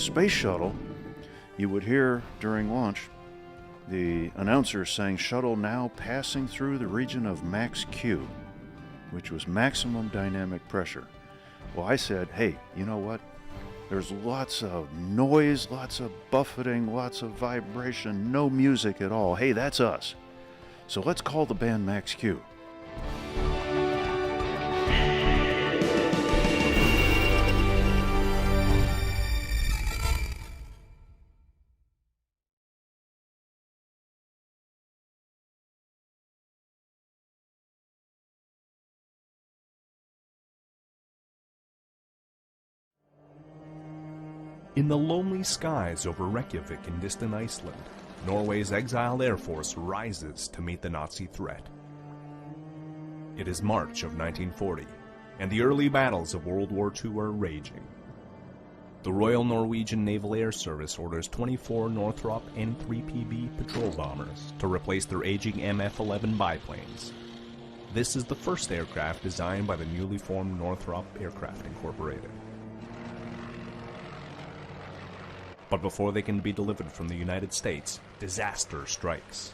space shuttle, you would hear during launch the announcer saying, "Shuttle now passing through the region of max Q," which was maximum dynamic pressure. Well, I said, hey, you know what? There's lots of noise, lots of buffeting, lots of vibration, no music at all. Hey, that's us. So let's call the band Max Q. In the lonely skies over Reykjavik in distant Iceland, Norway's exiled Air Force rises to meet the Nazi threat. It is March of 1940, and the early battles of World War II are raging. The Royal Norwegian Naval Air Service orders 24 Northrop N-3PB patrol bombers to replace their aging MF-11 biplanes. This is the first aircraft designed by the newly formed Northrop Aircraft Incorporated. But before they can be delivered from the United States, disaster strikes.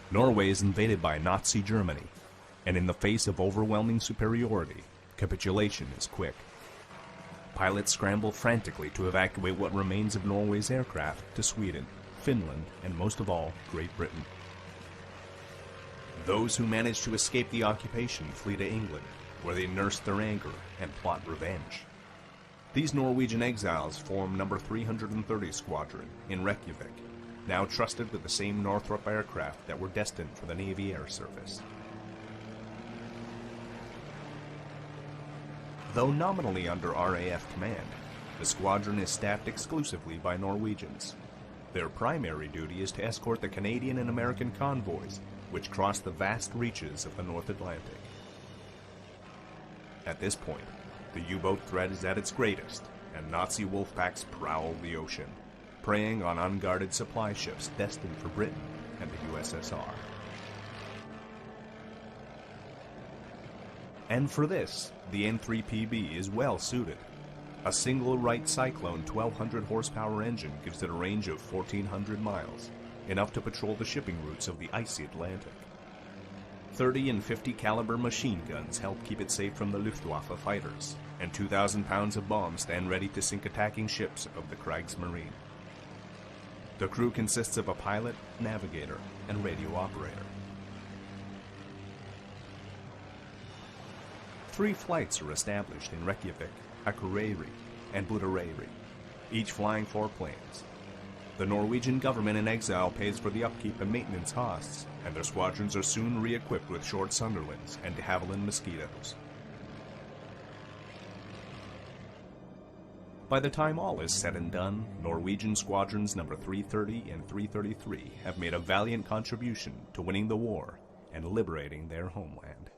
Norway is invaded by Nazi Germany, and in the face of overwhelming superiority, capitulation is quick. Pilots scramble frantically to evacuate what remains of Norway's aircraft to Sweden, Finland, and most of all, Great Britain. Those who manage to escape the occupation flee to England, where they nurse their anger and plot revenge. These Norwegian exiles form No. 330 Squadron in Reykjavik, now trusted with the same Northrop aircraft that were destined for the Navy Air Service. Though nominally under RAF command, the squadron is staffed exclusively by Norwegians. Their primary duty is to escort the Canadian and American convoys, which cross the vast reaches of the North Atlantic. At this point, the U-boat threat is at its greatest, and Nazi wolf packs prowl the ocean, preying on unguarded supply ships destined for Britain and the USSR. And for this, the N-3PB is well suited. A single Wright Cyclone 1200 horsepower engine gives it a range of 1,400 miles, enough to patrol the shipping routes of the icy Atlantic. 30 and 50 caliber machine guns help keep it safe from the Luftwaffe fighters, and 2,000 pounds of bombs stand ready to sink attacking ships of the Kriegsmarine. The crew consists of a pilot, navigator, and radio operator. 3 flights are established in Reykjavik, Akureyri, and Budareyri, each flying 4 planes. The Norwegian government in exile pays for the upkeep and maintenance costs, and their squadrons are soon re-equipped with short Sunderlands and de Havilland Mosquitoes. By the time all is said and done, Norwegian squadrons No. 330 and 333 have made a valiant contribution to winning the war and liberating their homeland.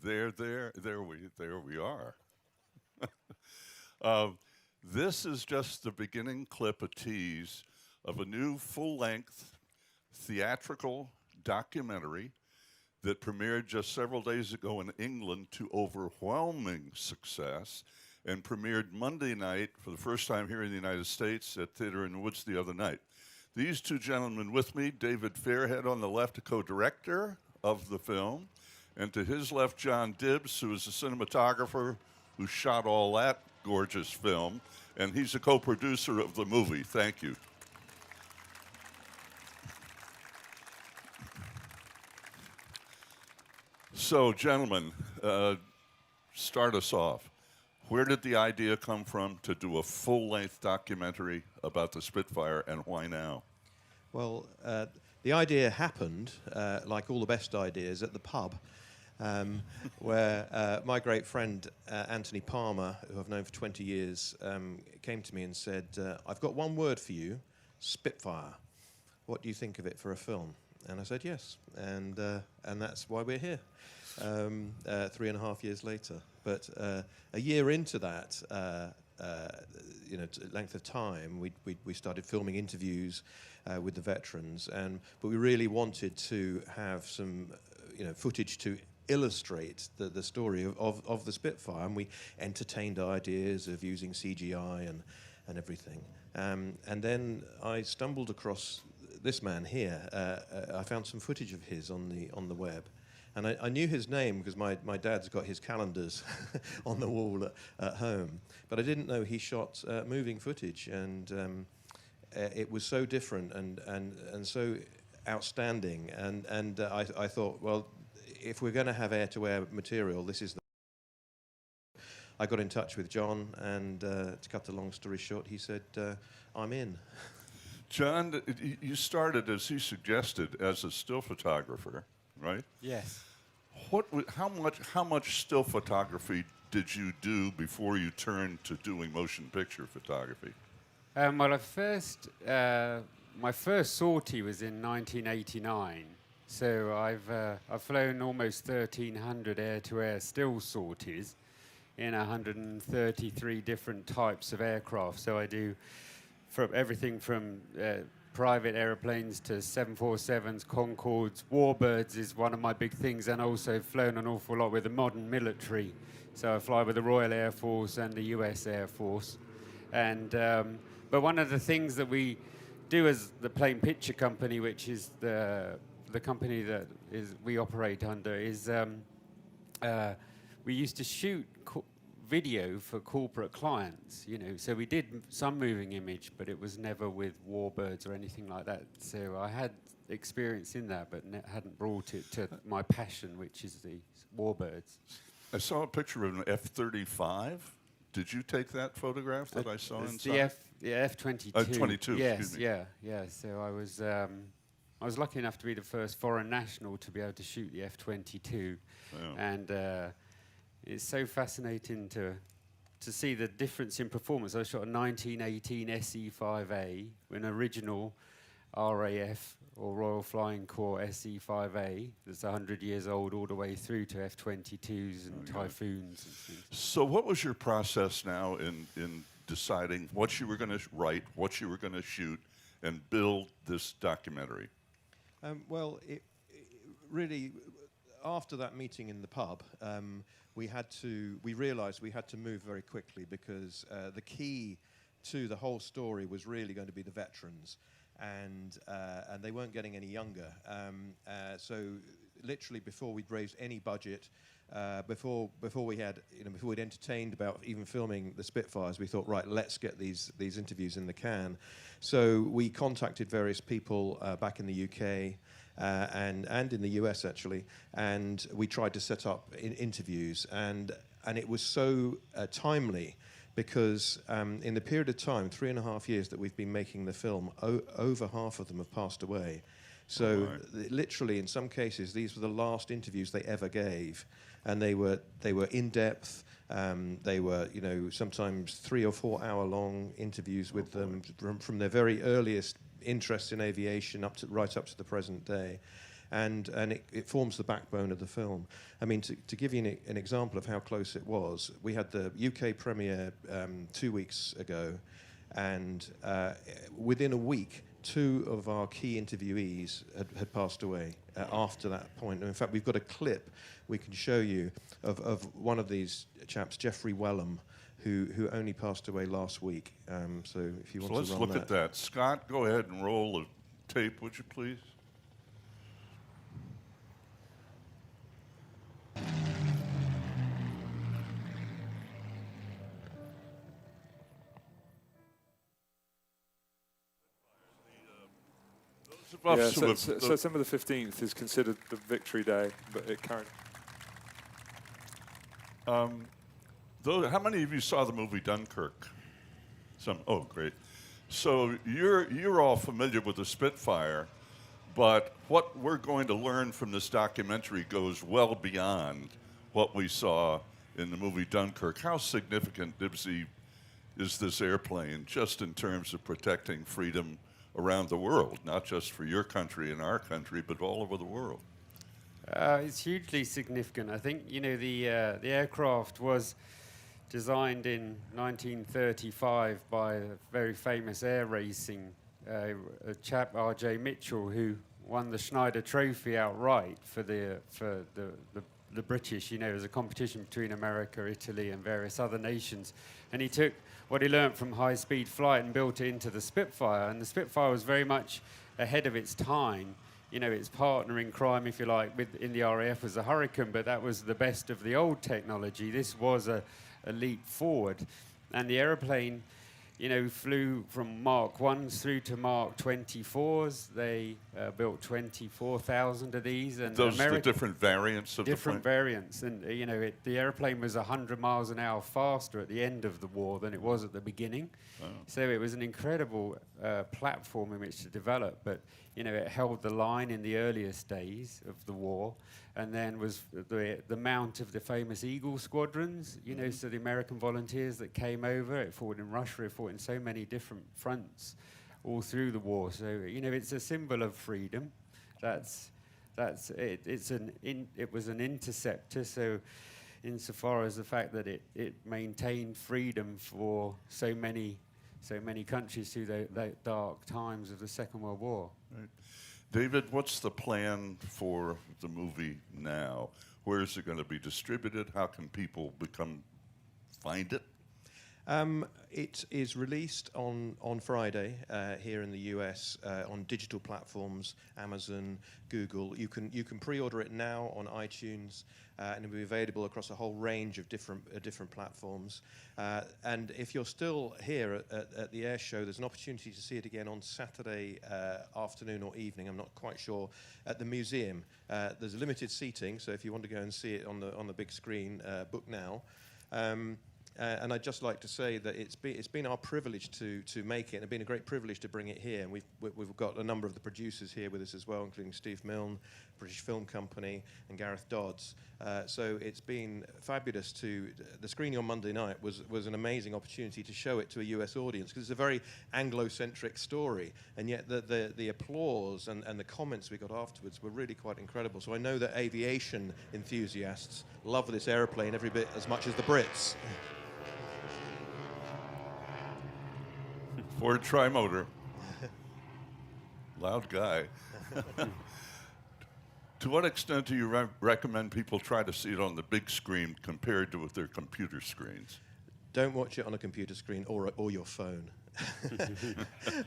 There we are. This is just the beginning clip, a tease of a new full-length theatrical documentary that premiered just several days ago in England to overwhelming success and premiered Monday night for the first time here in the United States at Theater in the Woods the other night. These two gentlemen with me, David Fairhead on the left, a co-director of the film, and to his left, John Dibbs, who is the cinematographer who shot all that gorgeous film, and he's a co-producer of the movie. Thank you. So, gentlemen, start us off. Where did the idea come from to do a full-length documentary about the Spitfire, and why now? Well, the idea happened, like all the best ideas, at the pub, where my great friend Anthony Palmer, who I've known for 20 years, came to me and said, I've got one word for you, Spitfire. What do you think of it for a film? And I said yes, and that's why we're here, 3.5 years later. But a year into that, length of time, we started filming interviews with the veterans, but we really wanted to have some, footage to illustrate the story of the Spitfire, and we entertained ideas of using CGI and everything. And then I stumbled across this man here. I found some footage of his on the web, and I knew his name because my dad's got his calendars on the wall at home, but I didn't know he shot moving footage, and it was so different and so outstanding, and I thought, well, if we're going to have air-to-air material, this is the... I got in touch with John, and to cut the long story short, he said, I'm in. John, you started, as he suggested, as a still photographer, right? Yes. How much still photography did you do before you turned to doing motion picture photography? Well, my first sortie was in 1989. So I've flown almost 1,300 air-to-air still sorties in 133 different types of aircraft. So I do everything from private aeroplanes to 747s, Concords, Warbirds is one of my big things, and also flown an awful lot with the modern military. So I fly with the Royal Air Force and the US Air Force. And but one of the things that we do as the Plane Picture Company, which is the company that we operate under, is we used to shoot video for corporate clients, so we did some moving image, but it was never with Warbirds or anything like that. So I had experience in that, but hadn't brought it to my passion, which is the Warbirds. I saw a picture of an F-35. Did you take that photograph that I saw inside? The F-22. 22, yes, excuse me. yeah. So I was lucky enough to be the first foreign national to be able to shoot the F-22, and it's so fascinating to see the difference in performance. I shot a 1918 SE-5A, an original RAF or Royal Flying Corps SE-5A that's 100 years old, all the way through to F-22s and Typhoons and things. So what was your process now in deciding what you were going to write, what you were going to shoot, and build this documentary? Well, it really, after that meeting in the pub, we realized we had to move very quickly, because the key to the whole story was really going to be the veterans, and they weren't getting any younger. So literally before we'd raised any budget, before we'd entertained about even filming the Spitfires, we thought, right, let's get these interviews in the can. So we contacted various people back in the UK and in the US actually, and we tried to set up interviews, and it was so timely, because in the period of time, 3.5 years that we've been making the film, over half of them have passed away. So literally, in some cases, these were the last interviews they ever gave, and they were in depth. They were, sometimes 3 or 4 hour long interviews with them from their very earliest interest in aviation right up to the present day. and it forms the backbone of the film. I mean, to give you an example of how close it was, we had the UK premiere 2 weeks ago, and within a week, 2 of our key interviewees had passed away after that point. And in fact, we've got a clip we can show you of one of these chaps, Jeffrey Wellham, who only passed away last week. So if you want to let's run look that. at that. Scott, go ahead and roll the tape, would you please? Yeah, so September the 15th is considered the victory day, but it carried. How many of you saw the movie Dunkirk? Some. Oh, great. So you're all familiar with the Spitfire, but what we're going to learn from this documentary goes well beyond what we saw in the movie Dunkirk. How significant, is this airplane just in terms of protecting freedom around the world, not just for your country and our country, but all over the world? It's hugely significant. I think, you know, the aircraft was designed in 1935 by a very famous air racing a chap, R.J. Mitchell, who won the Schneider Trophy outright for the British. You know, it was a competition between America, Italy, and various other nations. And he took what he learned from high-speed flight and built it into the Spitfire. And the Spitfire was very much ahead of its time. You know, its partner in crime, if you like, in the RAF was the Hurricane, but that was the best of the old technology. This was a leap forward. And the aeroplane, you know, flew from Mark 1s through to Mark 24s. They built 24,000 of these. And those are the different variants of the plane? Different variants. And, you know, the airplane was 100 miles an hour faster at the end of the war than it was at the beginning. Oh. So it was an incredible platform in which to develop. But, you know, it held the line in the earliest days of the war, and then was the mount of the famous Eagle squadrons, you know, so the American volunteers that came over. It fought in Russia, it fought in so many different fronts all through the war. So, you know, it's a symbol of freedom. That's it. It was an interceptor, so insofar as the fact that it maintained freedom for so many countries through the dark times of the Second World War. Right. David, what's the plan for the movie now? Where is it going to be distributed? How can people find it? It is released on Friday here in the US on digital platforms, Amazon, Google. You can pre-order it now on iTunes, and it'll be available across a whole range of different platforms. And if you're still here at the air show, there's an opportunity to see it again on Saturday afternoon or evening. I'm not quite sure. At the museum, there's limited seating, so if you want to go and see it on the big screen, book now. And I'd just like to say that it's been our privilege to make it, and it's been a great privilege to bring it here. And we've got a number of the producers here with us as well, including Steve Milne, British Film Company, and Gareth Dodds. So it's been fabulous. The screening on Monday night was an amazing opportunity to show it to a US audience, because it's a very Anglo-centric story, and yet the applause and the comments we got afterwards were really quite incredible. So I know that aviation enthusiasts love this aeroplane every bit as much as the Brits. Ford Trimotor. Loud guy. To what extent do you recommend people try to see it on the big screen compared to with their computer screens? Don't watch it on a computer screen or your phone.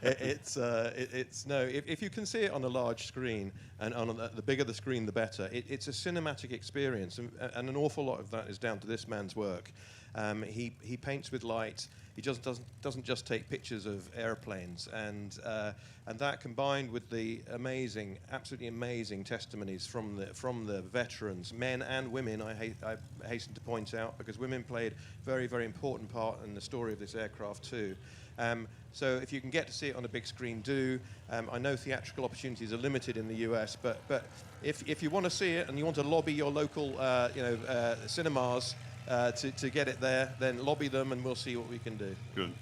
If you can see it on a large screen, and on the bigger the screen, the better. It's a cinematic experience, and an awful lot of that is down to this man's work. He paints with light. He just doesn't just take pictures of airplanes, and that combined with the absolutely amazing testimonies from the veterans, men and women. I hasten to point out, because women played a very, very important part in the story of this aircraft too. So if you can get to see it on a big screen, do. I know theatrical opportunities are limited in the US, but if you want to see it and you want to lobby your local cinemas to get it there, then lobby them and we'll see what we can do. Good.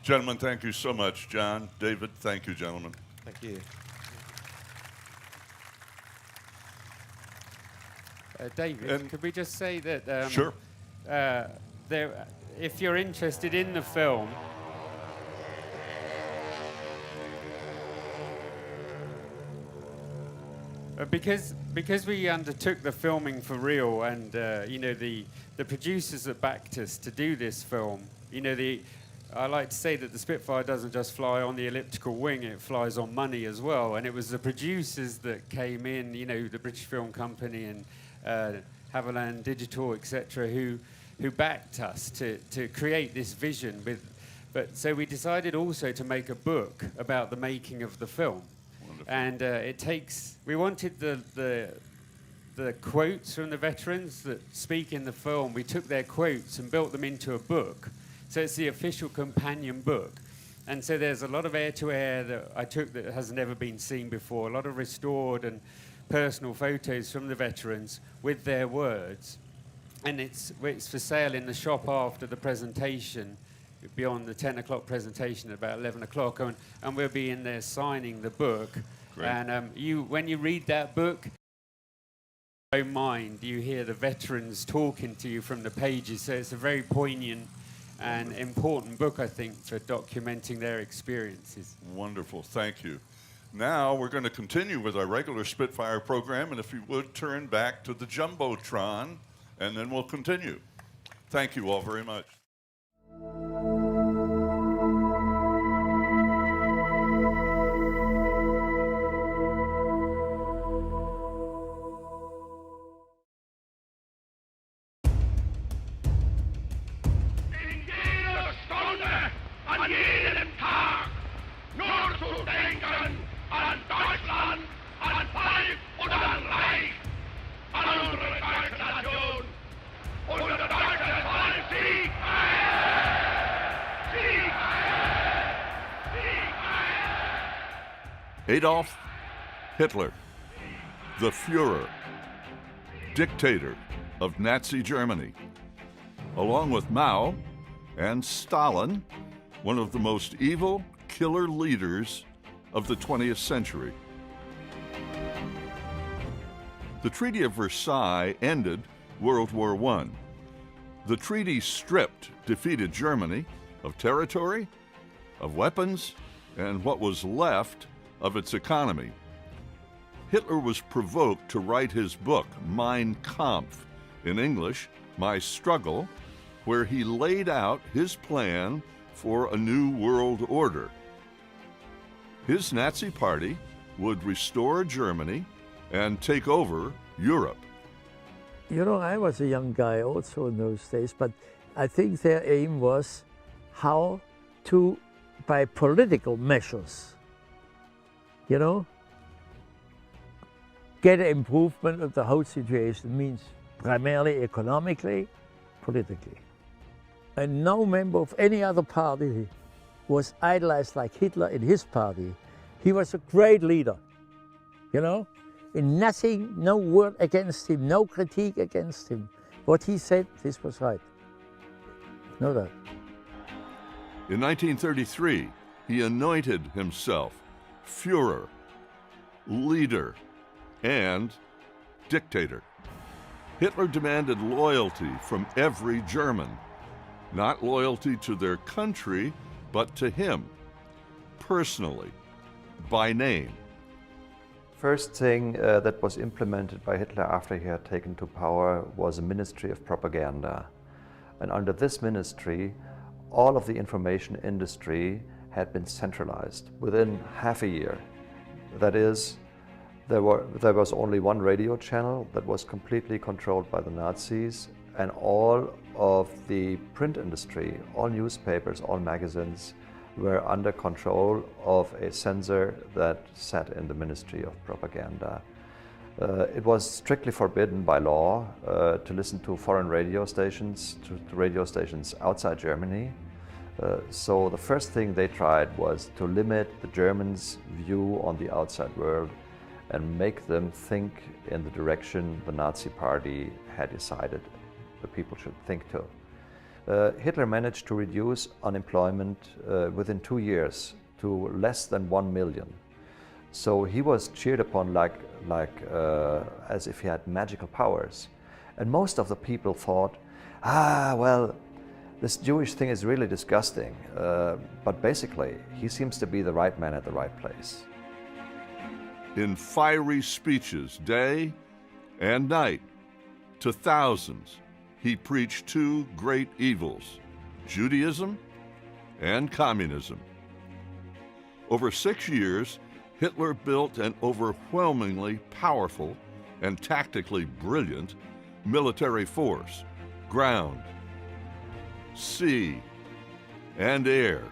Gentlemen, thank you so much. John, David, thank you, gentlemen. Thank you. David, could we just say that Sure. if you're interested in the film, because we undertook the filming for real, and the producers that backed us to do this film, I like to say that the Spitfire doesn't just fly on the elliptical wing, it flies on money as well. And it was the producers that came in, the British Film Company and Havilland Digital, etc., who backed us to create this vision. So we decided also to make a book about the making of the film. Wonderful. And we wanted the quotes from the veterans that speak in the film. We took their quotes and built them into a book. So it's the official companion book. And so there's a lot of air-to-air that I took that has never been seen before, a lot of restored and personal photos from the veterans with their words. And it's for sale in the shop after the presentation, beyond the 10 o'clock presentation at about 11 o'clock. And we'll be in there signing the book. Great. And when you read that book, in your own mind, you hear the veterans talking to you from the pages. So it's a very poignant and important book, I think, for documenting their experiences. Wonderful, thank you. Now we're going to continue with our regular Spitfire program, and if you would turn back to the Jumbotron, and then we'll continue. Thank you all very much. An jedem Tag nur zu denken an Deutschland, an Volk und an Reich, an unsere deutsche Nation, unser deutsches Volk Sieg! Sieg! Sieg! Adolf Hitler, the Führer, dictator of Nazi Germany, along with Mao and Stalin, one of the most evil killer leaders of the 20th century. The Treaty of Versailles ended World War I. The treaty stripped defeated Germany of territory, of weapons, and what was left of its economy. Hitler was provoked to write his book, Mein Kampf, in English, My Struggle, where he laid out his plan for a new world order. His Nazi party would restore Germany and take over Europe. I was a young guy also in those days, but I think their aim was how to, by political measures, get an improvement of the whole situation. Means primarily economically, politically. And no member of any other party was idolized like Hitler in his party. He was a great leader, And nothing, no word against him, no critique against him. What he said, this was right. Know that. In 1933, he anointed himself Führer, leader, and dictator. Hitler demanded loyalty from every German. Not loyalty to their country, but to him, personally, by name. First thing that was implemented by Hitler after he had taken to power was a Ministry of Propaganda. And under this ministry, all of the information industry had been centralized within half a year. That is, there was only one radio channel that was completely controlled by the Nazis, and all of the print industry, all newspapers, all magazines were under control of a censor that sat in the Ministry of Propaganda. It was strictly forbidden by law to listen to foreign radio stations, to radio stations outside Germany. So the first thing they tried was to limit the Germans' view on the outside world and make them think in the direction the Nazi Party had decided the people should think to. Hitler managed to reduce unemployment within 2 years to less than 1 million. So he was cheered upon as if he had magical powers. And most of the people thought, well, this Jewish thing is really disgusting. But basically, he seems to be the right man at the right place. In fiery speeches, day and night, to thousands, he preached two great evils, Judaism and communism. Over 6 years, Hitler built an overwhelmingly powerful and tactically brilliant military force, ground, sea, and air.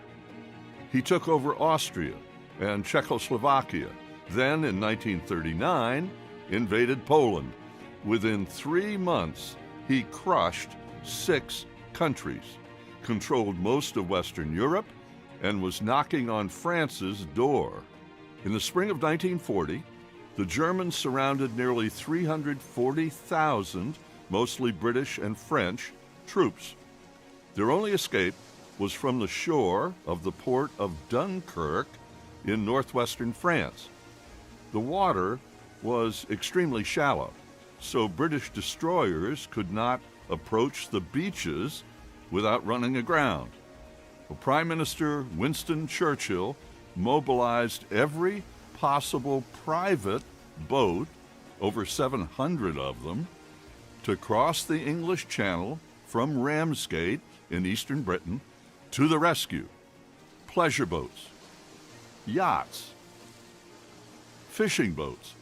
He took over Austria and Czechoslovakia, then in 1939 invaded Poland. Within 3 months, he crushed 6 countries, controlled most of Western Europe, and was knocking on France's door. In the spring of 1940, the Germans surrounded nearly 340,000, mostly British and French, troops. Their only escape was from the shore of the port of Dunkirk in northwestern France. The water was extremely shallow, so British destroyers could not approach the beaches without running aground. Well, Prime Minister Winston Churchill mobilized every possible private boat, over 700 of them, to cross the English Channel from Ramsgate in eastern Britain to the rescue. Pleasure boats, yachts, fishing boats,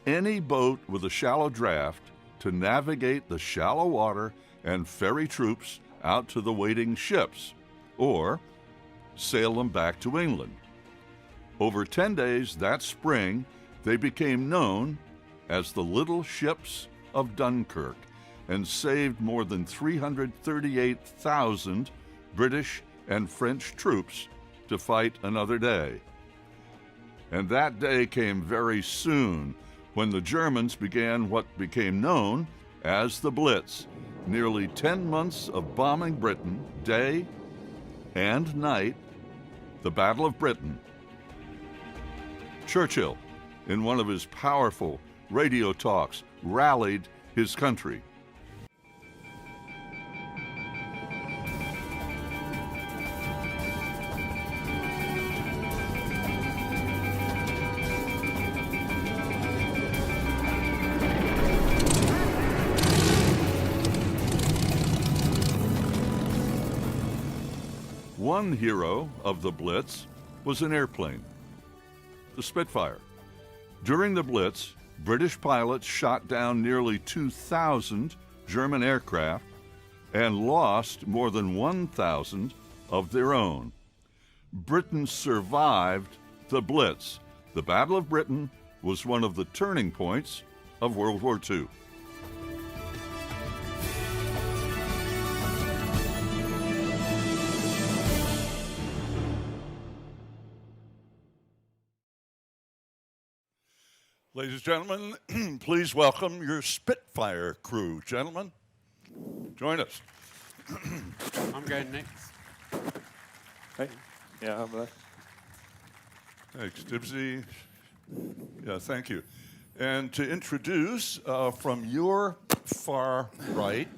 any boat with a shallow draft to navigate the shallow water and ferry troops out to the waiting ships, or sail them back to England. Over 10 days that spring, they became known as the Little Ships of Dunkirk and saved more than 338,000 British and French troops to fight another day. And that day came very soon, when the Germans began what became known as the Blitz. Nearly 10 months of bombing Britain, day and night, the Battle of Britain. Churchill, in one of his powerful radio talks, rallied his country. One hero of the Blitz was an airplane, the Spitfire. During the Blitz, British pilots shot down nearly 2,000 German aircraft and lost more than 1,000 of their own. Britain survived the Blitz. The Battle of Britain was one of the turning points of World War II. Ladies and gentlemen, please welcome your Spitfire crew. Gentlemen, join us. I'm going next. Hey, yeah, I'm there. Thanks, Dibsy. Yeah, thank you. And to introduce, from your far right,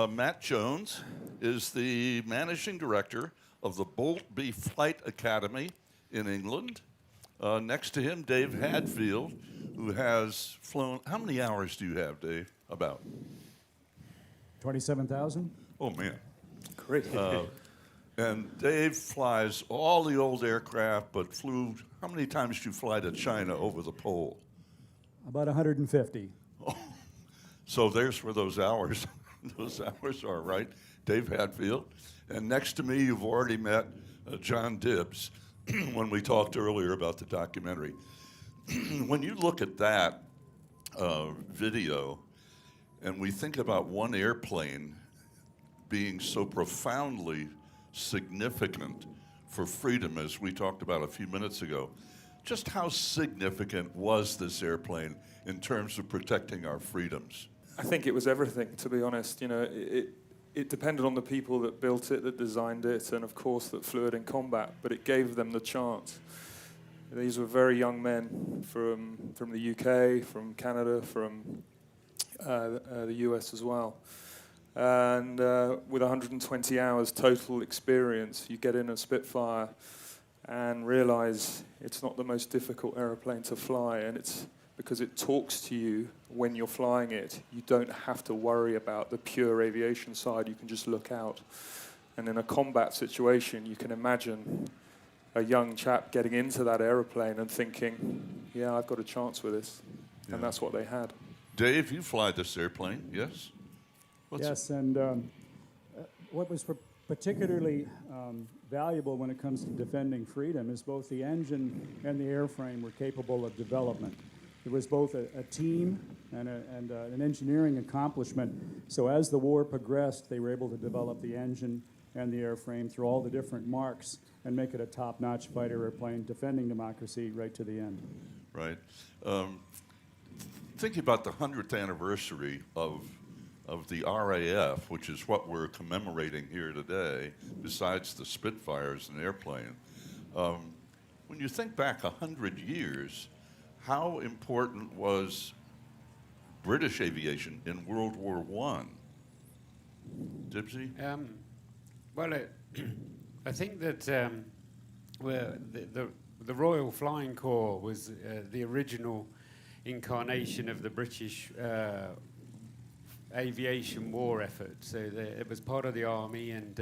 Matt Jones is the managing director of the Boltby Flight Academy in England. Next to him, Dave Hadfield, who has flown. How many hours do you have, Dave? About 27,000. Oh, man. Great. And Dave flies all the old aircraft, but flew. How many times did you fly to China over the pole? About 150. Oh, so there's where those hours, those hours are, right? Dave Hadfield. And next to me, you've already met John Dibbs when we talked earlier about the documentary. When you look at that video, and we think about one airplane being so profoundly significant for freedom, as we talked about a few minutes ago, just how significant was this airplane in terms of protecting our freedoms? I think it was everything, to be honest. You know, it depended on the people that built it, that designed it, and of course that flew it in combat, but it gave them the chance. These were very young men from the UK, from Canada, from the US as well. And with 120 hours total experience, you get in a Spitfire and realize it's not the most difficult aeroplane to fly, and it's because it talks to you when you're flying it. You don't have to worry about the pure aviation side. You can just look out. And in a combat situation, you can imagine a young chap getting into that aeroplane and thinking, yeah, I've got a chance with this. Yeah. And that's what they had. Dave, you fly this airplane, yes? Yes, and what was particularly valuable when it comes to defending freedom is both the engine and the airframe were capable of development. It was both a team and an engineering accomplishment. So as the war progressed, they were able to develop the engine and the airframe through all the different marks and make it a top-notch fighter airplane defending democracy right to the end. Right. Thinking about the 100th anniversary of the RAF, which is what we're commemorating here today, besides the Spitfire as an airplane, when you think back 100 years, how important was British aviation in World War I? Dibsy? Well, I think that the Royal Flying Corps was the original incarnation of the British aviation war effort. So it was part of the army, and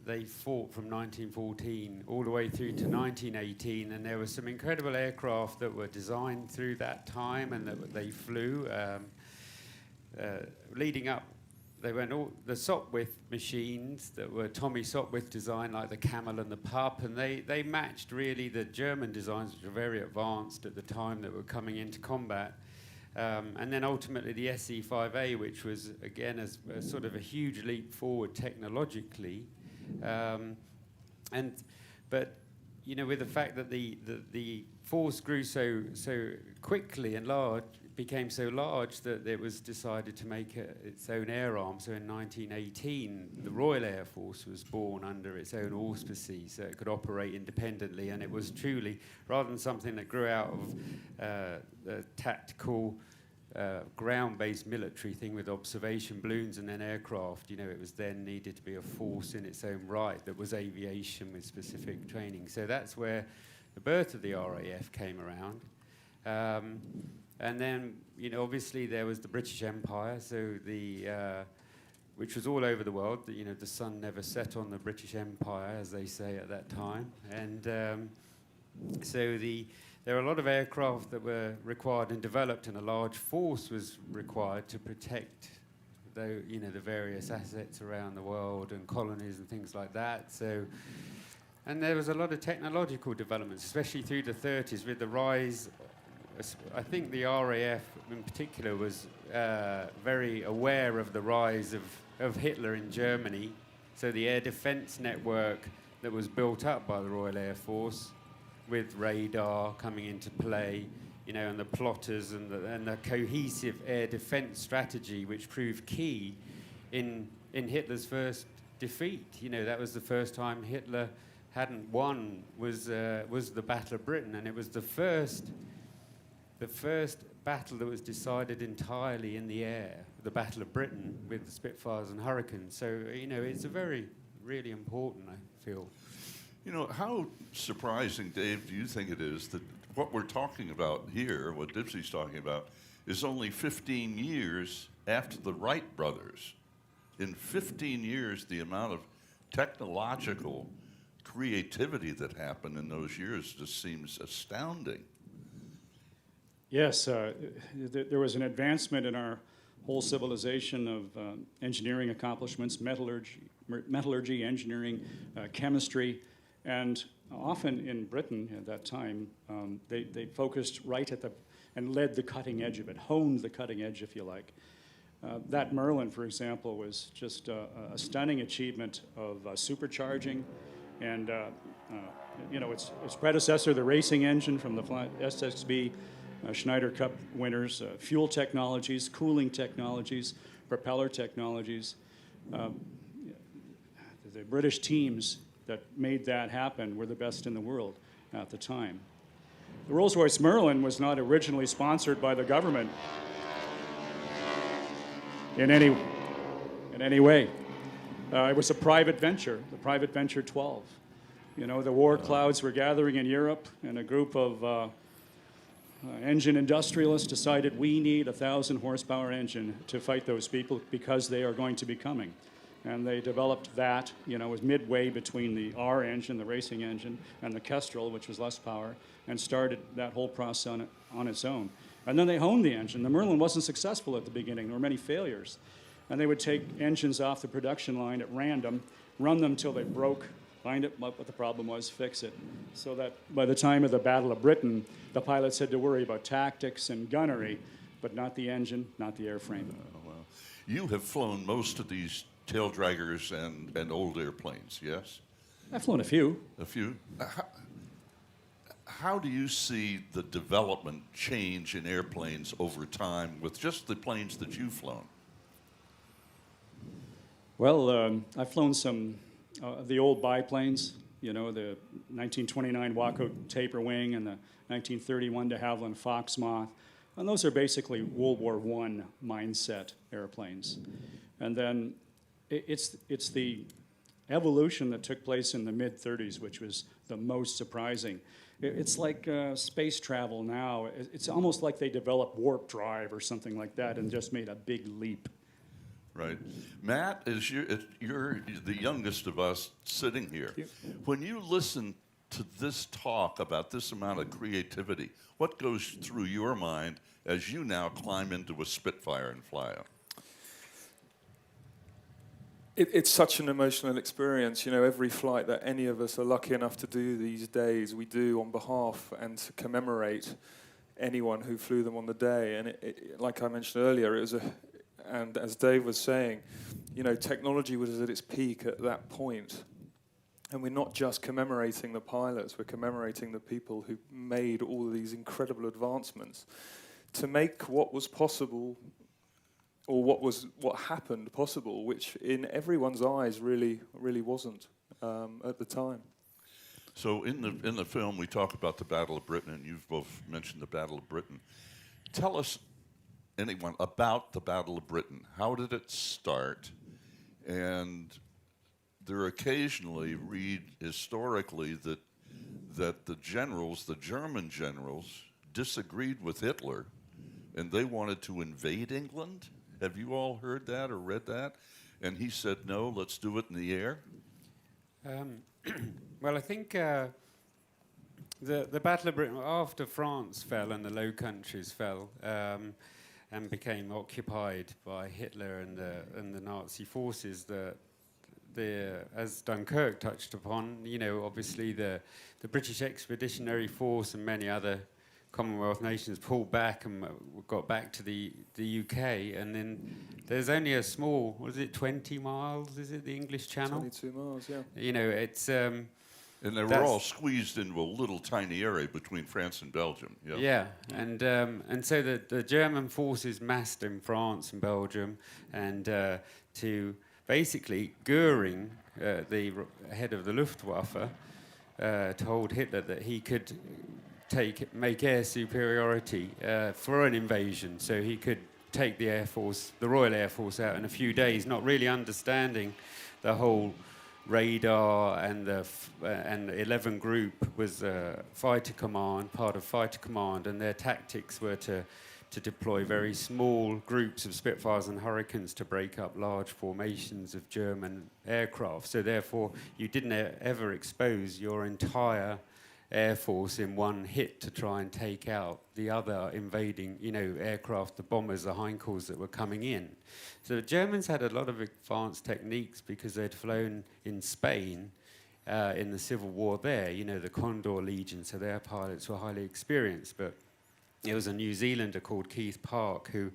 they fought from 1914 all the way through to 1918, and there were some incredible aircraft that were designed through that time and that they flew. Leading up, they went all the Sopwith machines that were Tommy Sopwith design, like the Camel and the Pup, and they matched really the German designs, which were very advanced at the time, that were coming into combat. And then ultimately the SE-5A, which was again a sort of a huge leap forward technologically, but you know, with the fact that the force grew so quickly and became so large that it was decided to make its own air arm. So in 1918, the Royal Air Force was born under its own auspices, so it could operate independently, and it was truly, rather than something that grew out of a tactical ground-based military thing with observation balloons and then aircraft, you know, it was then needed to be a force in its own right that was aviation with specific training. So that's where the birth of the RAF came around. And then, you know, obviously there was the British Empire, so which was all over the world. You know, the sun never set on the British Empire, as they say at that time. And so there were a lot of aircraft that were required and developed, and a large force was required to protect the various assets around the world and colonies and things like that. So, and there was a lot of technological developments, especially through the 30s with the rise. I think the RAF in particular was very aware of the rise of Hitler in Germany. So the air defense network that was built up by the Royal Air Force, with radar coming into play, you know, and the plotters and the cohesive air defense strategy, which proved key in Hitler's first defeat. You know, that was the first time Hitler hadn't won, was the Battle of Britain, and it was the first battle that was decided entirely in the air, the Battle of Britain with the Spitfires and Hurricanes. So, you know, it's really important, I feel. You know, how surprising, Dave, do you think it is that what we're talking about here, what Dibsy's talking about, is only 15 years after the Wright brothers? In 15 years, the amount of technological creativity that happened in those years just seems astounding. Yes, there was an advancement in our whole civilization of engineering accomplishments, metallurgy, engineering, chemistry, and often in Britain at that time, they focused right at and led the cutting edge of it, honed the cutting edge, if you like. That Merlin, for example, was just a stunning achievement of supercharging, and you know, its predecessor, the racing engine from the SXB Schneider Cup winners, fuel technologies, cooling technologies, propeller technologies. The British teams that made that happen were the best in the world. at the time. The Rolls-Royce Merlin was not originally sponsored by the government in any way. It was a private venture, the Private Venture 12. You know, the war clouds were gathering in Europe, and a group of engine industrialists decided we need a 1,000 horsepower engine to fight those people because they are going to be coming. And they developed that, you know, it was midway between the R engine, the racing engine, and the Kestrel, which was less power, and started that whole process on its own. And then they honed the engine. The Merlin wasn't successful at the beginning. There were many failures. And they would take engines off the production line at random, run them till they broke, find out what the problem was, fix it. So that by the time of the Battle of Britain, the pilots had to worry about tactics and gunnery, but not the engine, not the airframe. Well, you have flown most of these tail draggers and old airplanes, yes? I've flown a few. A few. How do you see the development change in airplanes over time with just the planes that you've flown? Well, I've flown some of the old biplanes, you know, the 1929 Waco taper wing and the 1931 de Havilland Foxmoth. And those are basically World War I mindset airplanes. And then it's the evolution that took place in the mid-30s, which was the most surprising. It's like space travel now. It's almost like they developed warp drive or something like that and just made a big leap. Right. Matt, you're the youngest of us sitting here. When you listen to this talk about this amount of creativity, what goes through your mind as you now climb into a Spitfire and fly out? It's such an emotional experience. You know, every flight that any of us are lucky enough to do these days, we do on behalf and to commemorate anyone who flew them on the day. And like I mentioned earlier, it was and as Dave was saying, you know, technology was at its peak at that point. And we're not just commemorating the pilots, we're commemorating the people who made all of these incredible advancements to make what was possible, or what happened possible, which in everyone's eyes really wasn't at the time. So in the film, we talk about the Battle of Britain, and you've both mentioned the Battle of Britain. Tell us, anyone, about the Battle of Britain. How did it start? And there occasionally read historically that the generals, the German generals, disagreed with Hitler, and they wanted to invade England. Have you all heard that or read that? And he said, no, let's do it in the air? Well, I think the Battle of Britain, after France fell and the Low Countries fell and became occupied by Hitler and the Nazi forces, as Dunkirk touched upon, you know, obviously the British Expeditionary Force and many other Commonwealth nations pulled back and got back to the UK, and then there's only a small, what is it, 20 miles, is it, the English Channel? 22 miles, yeah. You know, it's... and they were all squeezed into a little tiny area between France and Belgium. Yeah, and so the German forces massed in France and Belgium, and to basically Goering, the head of the Luftwaffe, told Hitler that he could make air superiority for an invasion, so he could take the Air Force, the Royal Air Force, out in a few days, not really understanding the whole radar, and the 11 Group was fighter command, part of fighter command, and their tactics were to deploy very small groups of Spitfires and Hurricanes to break up large formations of German aircraft. So therefore, you didn't ever expose your entire Air Force in one hit to try and take out the other invading, you know, aircraft, the bombers, the Heinkels that were coming in. So the Germans had a lot of advanced techniques because they'd flown in Spain in the Civil War there, you know, the Condor Legion, so their pilots were highly experienced. But it was a New Zealander called Keith Park who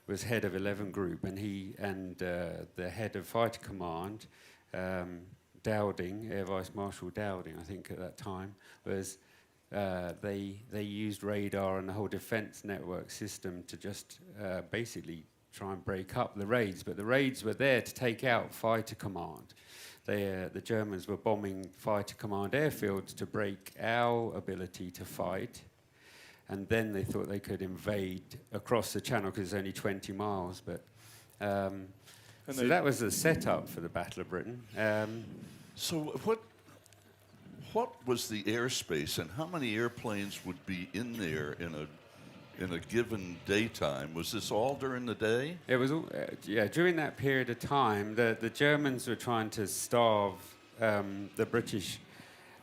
was head of 11 Group, and he and the head of Fighter Command, Dowding, Air Vice Marshal Dowding, I think at that time, was they used radar and the whole defense network system to just basically try and break up the raids, but the raids were there to take out fighter command. The Germans were bombing fighter command airfields to break our ability to fight, and then they thought they could invade across the channel because it's only 20 miles. But so that was the setup for the Battle of Britain. So what was the airspace, and how many airplanes would be in there in a given daytime? Was this all during the day? It was all, during that period of time, the Germans were trying to starve the British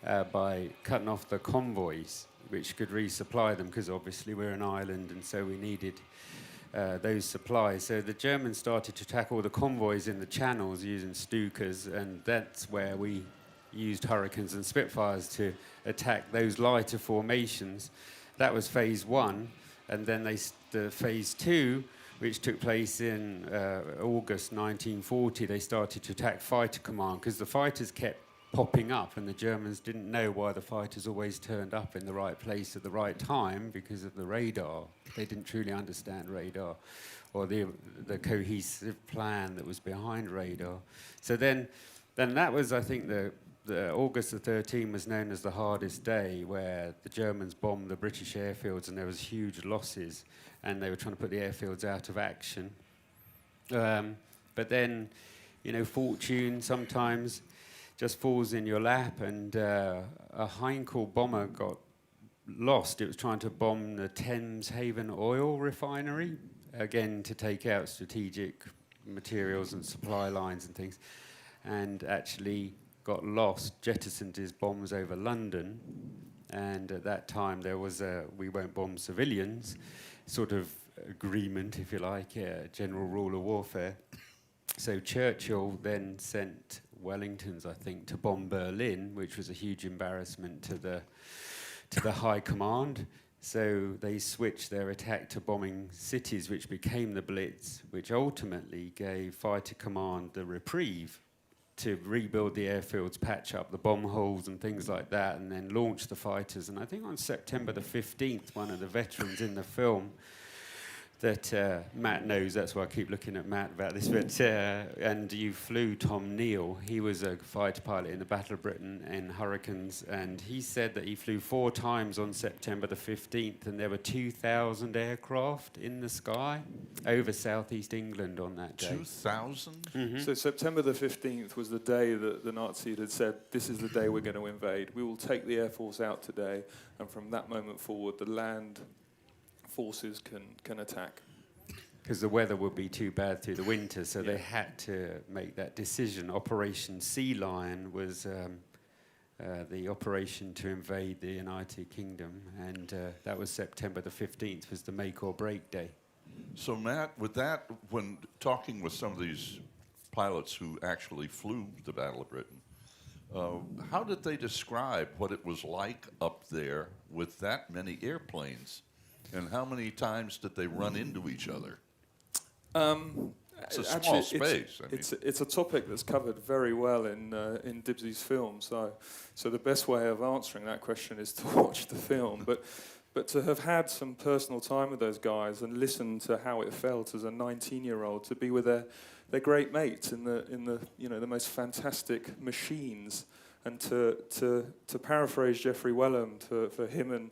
by cutting off the convoys, which could resupply them, because obviously we're an island and so we needed those supplies. So the Germans started to attack all the convoys in the channels using Stukas, and that's where we used Hurricanes and Spitfires to attack those lighter formations. That was phase one. And then the phase two, which took place in August 1940, they started to attack fighter command, because the fighters kept popping up, and the Germans didn't know why the fighters always turned up in the right place at the right time because of the radar. They didn't truly understand radar, or the cohesive plan that was behind radar. So then that was, I think, the August the 13th was known as the hardest day, where the Germans bombed the British airfields and there was huge losses, and they were trying to put the airfields out of action. But then, fortune sometimes just falls in your lap, and a Heinkel bomber got lost. It was trying to bomb the Thames Haven oil refinery, again to take out strategic materials and supply lines and things, and actually got lost, jettisoned his bombs over London, and at that time there was a we won't bomb civilians sort of agreement, if you like, general rule of warfare. So Churchill then sent Wellingtons, I think, to bomb Berlin, which was a huge embarrassment to the high command. So they switched their attack to bombing cities, which became the Blitz, which ultimately gave fighter command the reprieve to rebuild the airfields, patch up the bomb holes and things like that, and then launch the fighters. And I think on September the 15th, one of the veterans in the film that Matt knows, that's why I keep looking at Matt about this, but and you flew Tom Neal. He was a fighter pilot in the Battle of Britain in Hurricanes, and he said that he flew 4 times on September the 15th, and there were 2,000 aircraft in the sky over southeast England on that day. 2,000? Mm-hmm. So September the 15th was the day that the Nazis had said, this is the day we're going to invade. We will take the Air Force out today, and from that moment forward, the land forces can attack. Because the weather would be too bad through the winter, so they had to make that decision. Operation Sea Lion was the operation to invade the United Kingdom, and that was September the 15th, was the make or break day. So Matt, with that, when talking with some of these pilots who actually flew the Battle of Britain, how did they describe what it was like up there with that many airplanes? And how many times did they run into each other? It's a small space. It's a topic that's covered very well in Dibbsey's film. So the best way of answering that question is to watch the film. But to have had some personal time with those guys and listen to how it felt as a 19-year-old to be with their great mates in the most fantastic machines, and to paraphrase Geoffrey Wellham, for him and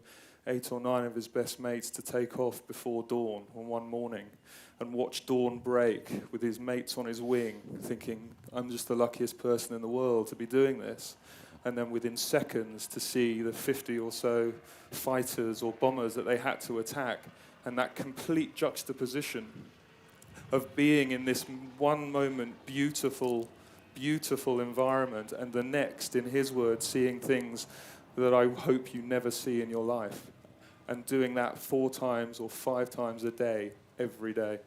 8 or 9 of his best mates to take off before dawn on one morning and watch dawn break with his mates on his wing, thinking, I'm just the luckiest person in the world to be doing this. And then within seconds to see the 50 or so fighters or bombers that they had to attack, and that complete juxtaposition of being in this one moment beautiful, beautiful environment, and the next, in his words, seeing things that I hope you never see in your life. And doing that 4 times or 5 times a day, every day.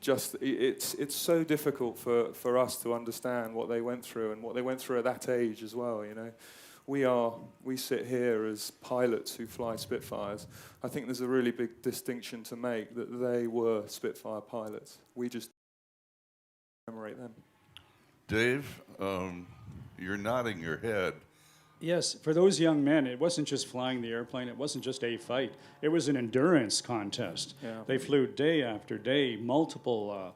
It's so difficult for us to understand what they went through, and what they went through at that age as well, We sit here as pilots who fly Spitfires. I think there's a really big distinction to make, that they were Spitfire pilots. We just commemorate them. Dave, you're nodding your head. Yes, for those young men, it wasn't just flying the airplane, it wasn't just a fight, it was an endurance contest. Yeah. They flew day after day, multiple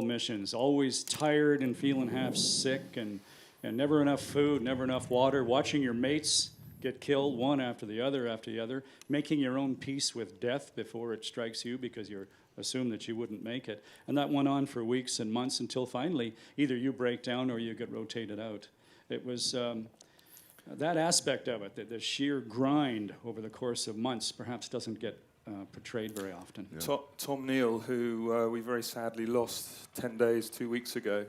missions, always tired and feeling half sick, and never enough food, never enough water, watching your mates get killed one after the other, making your own peace with death before it strikes you because you're assumed that you wouldn't make it. And that went on for weeks and months until finally either you break down or you get rotated out. It was that aspect of it, the sheer grind over the course of months, perhaps doesn't get portrayed very often. Yeah. Tom Neal, who we very sadly lost 10 days, 2 weeks ago,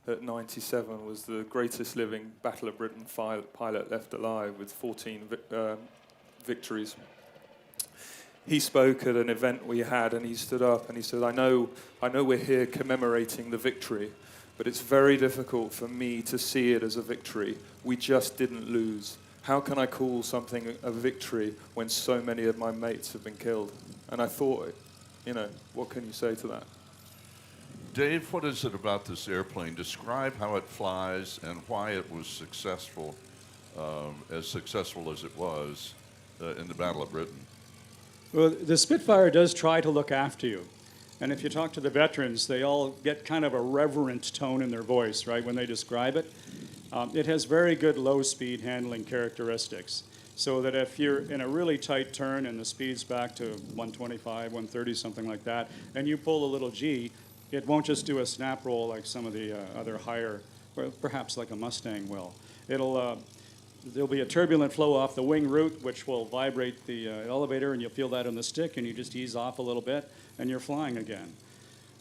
at 97, was the greatest living Battle of Britain pilot left alive with 14 victories. He spoke at an event we had, and he stood up and he said, I know we're here commemorating the victory, but it's very difficult for me to see it as a victory. We just didn't lose. How can I call something a victory when so many of my mates have been killed? And I thought, what can you say to that? Dave, what is it about this airplane? Describe how it flies and why it was successful as it was in the Battle of Britain. Well, the Spitfire does try to look after you. And if you talk to the veterans, they all get kind of a reverent tone in their voice, right, when they describe it. It has very good low-speed handling characteristics, so that if you're in a really tight turn and the speed's back to 125, 130, something like that, and you pull a little G, it won't just do a snap roll like some of the other higher, or perhaps like a Mustang will. There'll be a turbulent flow off the wing root, which will vibrate the elevator, and you'll feel that on the stick, and you just ease off a little bit, and you're flying again.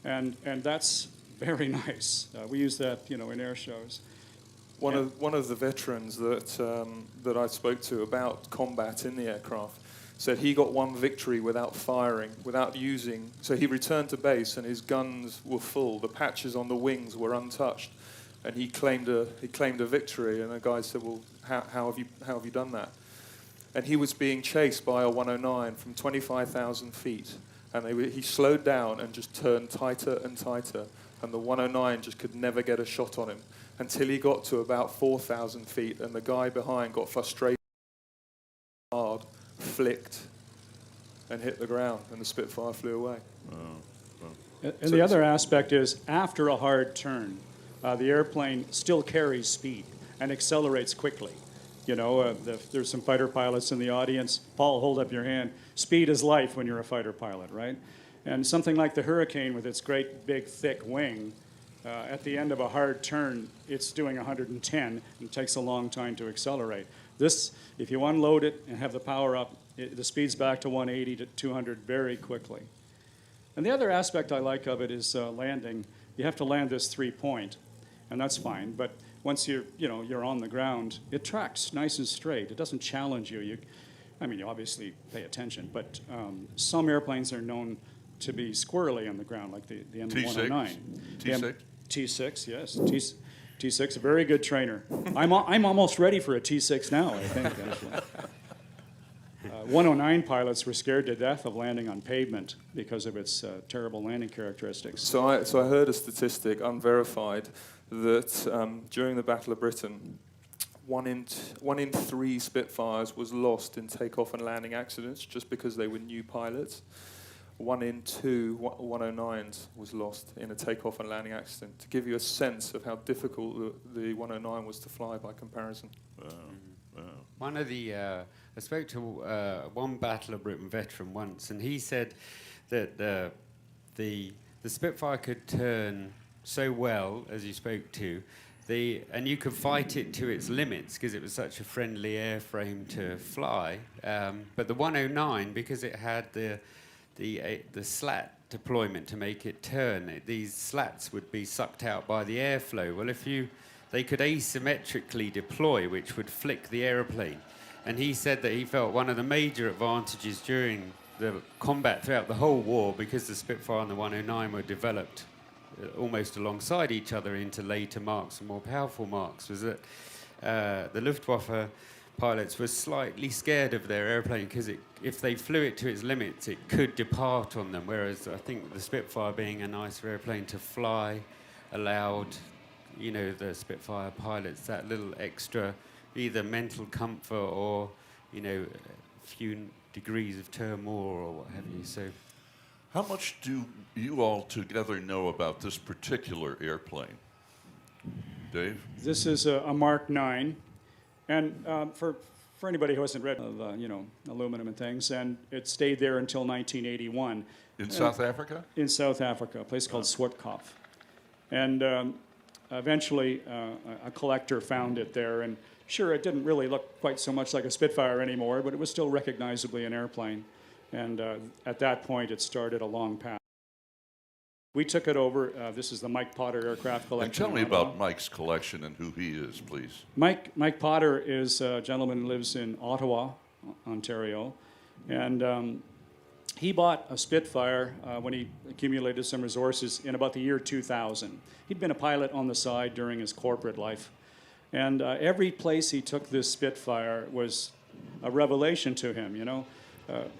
And that's very nice. We use that, in air shows. One of the veterans that I spoke to about combat in the aircraft said he got one victory without firing, without using. So he returned to base, and his guns were full. The patches on the wings were untouched, and he claimed a victory. And the guy said, "Well, how have you done that?" And he was being chased by a 109 from 25,000 feet, and he slowed down and just turned tighter and tighter, and the 109 just could never get a shot on him until he got to about 4,000 feet, and the guy behind got frustrated, hard, flicked, and hit the ground, and the Spitfire flew away. And the other aspect is, after a hard turn, the airplane still carries speed and accelerates quickly. There's some fighter pilots in the audience. Paul, hold up your hand. Speed is life when you're a fighter pilot, right? And something like the Hurricane with its great, big, thick wing, at the end of a hard turn, it's doing 110, and it takes a long time to accelerate. This, if you unload it and have the power up, the speed's back to 180 to 200 very quickly. And the other aspect I like of it is landing. You have to land this 3-point, and that's fine. But once you're on the ground, it tracks nice and straight. It doesn't challenge you. You obviously pay attention, but some airplanes are known to be squirrely on the ground, like the M109. T6? T6, yes. T6, a very good trainer. I'm almost ready for a T6 now, I think, actually. 109 pilots were scared to death of landing on pavement because of its terrible landing characteristics. So I heard a statistic, unverified, that during the Battle of Britain, one in 3 Spitfires was lost in takeoff and landing accidents just because they were new pilots. 1 in 2 109s was lost in a takeoff and landing accident, to give you a sense of how difficult the 109 was to fly by comparison. One of the, I spoke to one Battle of Britain veteran once, and he said that the Spitfire could turn so well, as you spoke to, and you could fight it to its limits because it was such a friendly airframe to fly. But the 109, because it had the slat deployment to make it turn, these slats would be sucked out by the airflow. Well, they could asymmetrically deploy, which would flick the aeroplane. And he said that he felt one of the major advantages during the combat throughout the whole war, because the Spitfire and the 109 were developed almost alongside each other into later marks and more powerful marks, was that the Luftwaffe pilots were slightly scared of their airplane because if they flew it to its limits, it could depart on them, whereas I think the Spitfire, being a nicer airplane to fly, allowed the Spitfire pilots that little extra either mental comfort or, you know, a few degrees of turmoil or what have you. So, how much do you all together know about this particular airplane? Dave? This is a Mark 9, and for anybody who hasn't read of you know, aluminum and things, and it stayed there until 1981. In South Africa? In South Africa, a place called Swartkop. And eventually a collector found it there, and sure, it didn't really look quite so much like a Spitfire anymore, but it was still recognizably an airplane. And at that point, it started a long path. We took it over. This is the Mike Potter aircraft collection. And tell me about Mike's collection and who he is, please. Mike Potter is a gentleman who lives in Ottawa, Ontario. And he bought a Spitfire when he accumulated some resources in about the year 2000. He'd been a pilot on the side during his corporate life. And every place he took this Spitfire was a revelation to him, you know.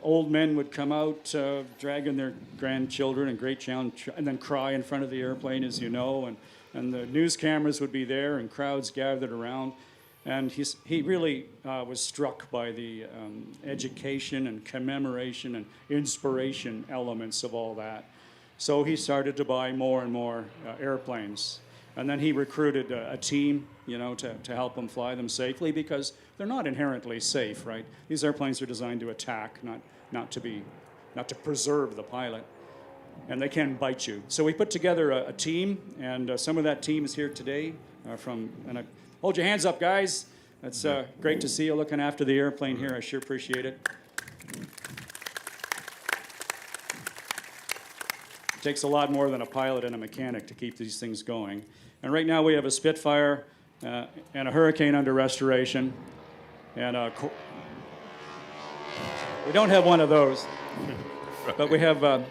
Old men would come out dragging their grandchildren and great-grandchildren and then cry in front of the airplane, as you know, and the news cameras would be there and crowds gathered around. And he really was struck by the education and commemoration and inspiration elements of all that. So he started to buy more and more airplanes. And then he recruited a team, you know, to help him fly them safely, because they're not inherently safe, right? These airplanes are designed to attack, not to preserve the pilot. And they can bite you. So we put together a team, and some of that team is here today hold your hands up, guys. It's great to see you looking after the airplane here. I sure appreciate it. It takes a lot more than a pilot and a mechanic to keep these things going. And right now we have a Spitfire and a Hurricane under restoration. And we don't have one of those, but we have a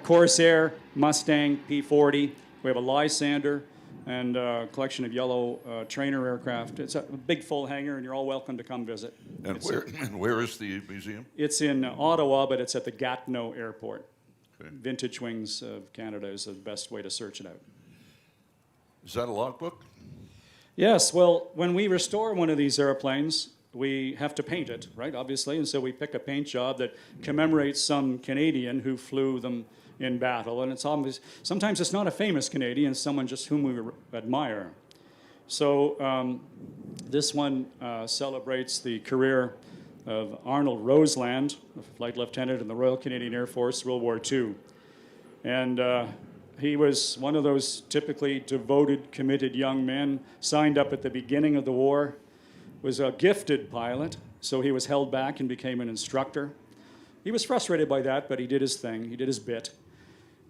Corsair, Mustang, P-40. We have a Lysander and a collection of yellow trainer aircraft. It's a big full hangar, and you're all welcome to come visit. And where is the museum? It's in Ottawa, but it's at the Gatineau Airport. Okay. Vintage Wings of Canada is the best way to search it out. Is that a logbook? Yes, well, when we restore one of these airplanes, we have to paint it, right, obviously, and so we pick a paint job that commemorates some Canadian who flew them in battle, and it's obvious. Sometimes it's not a famous Canadian, it's someone just whom we admire. So this one celebrates the career of Arnold Roseland, a flight lieutenant in the Royal Canadian Air Force, World War II. And he was one of those typically devoted, committed young men, signed up at the beginning of the war, was a gifted pilot, so he was held back and became an instructor. He was frustrated by that, but he did his thing, he did his bit.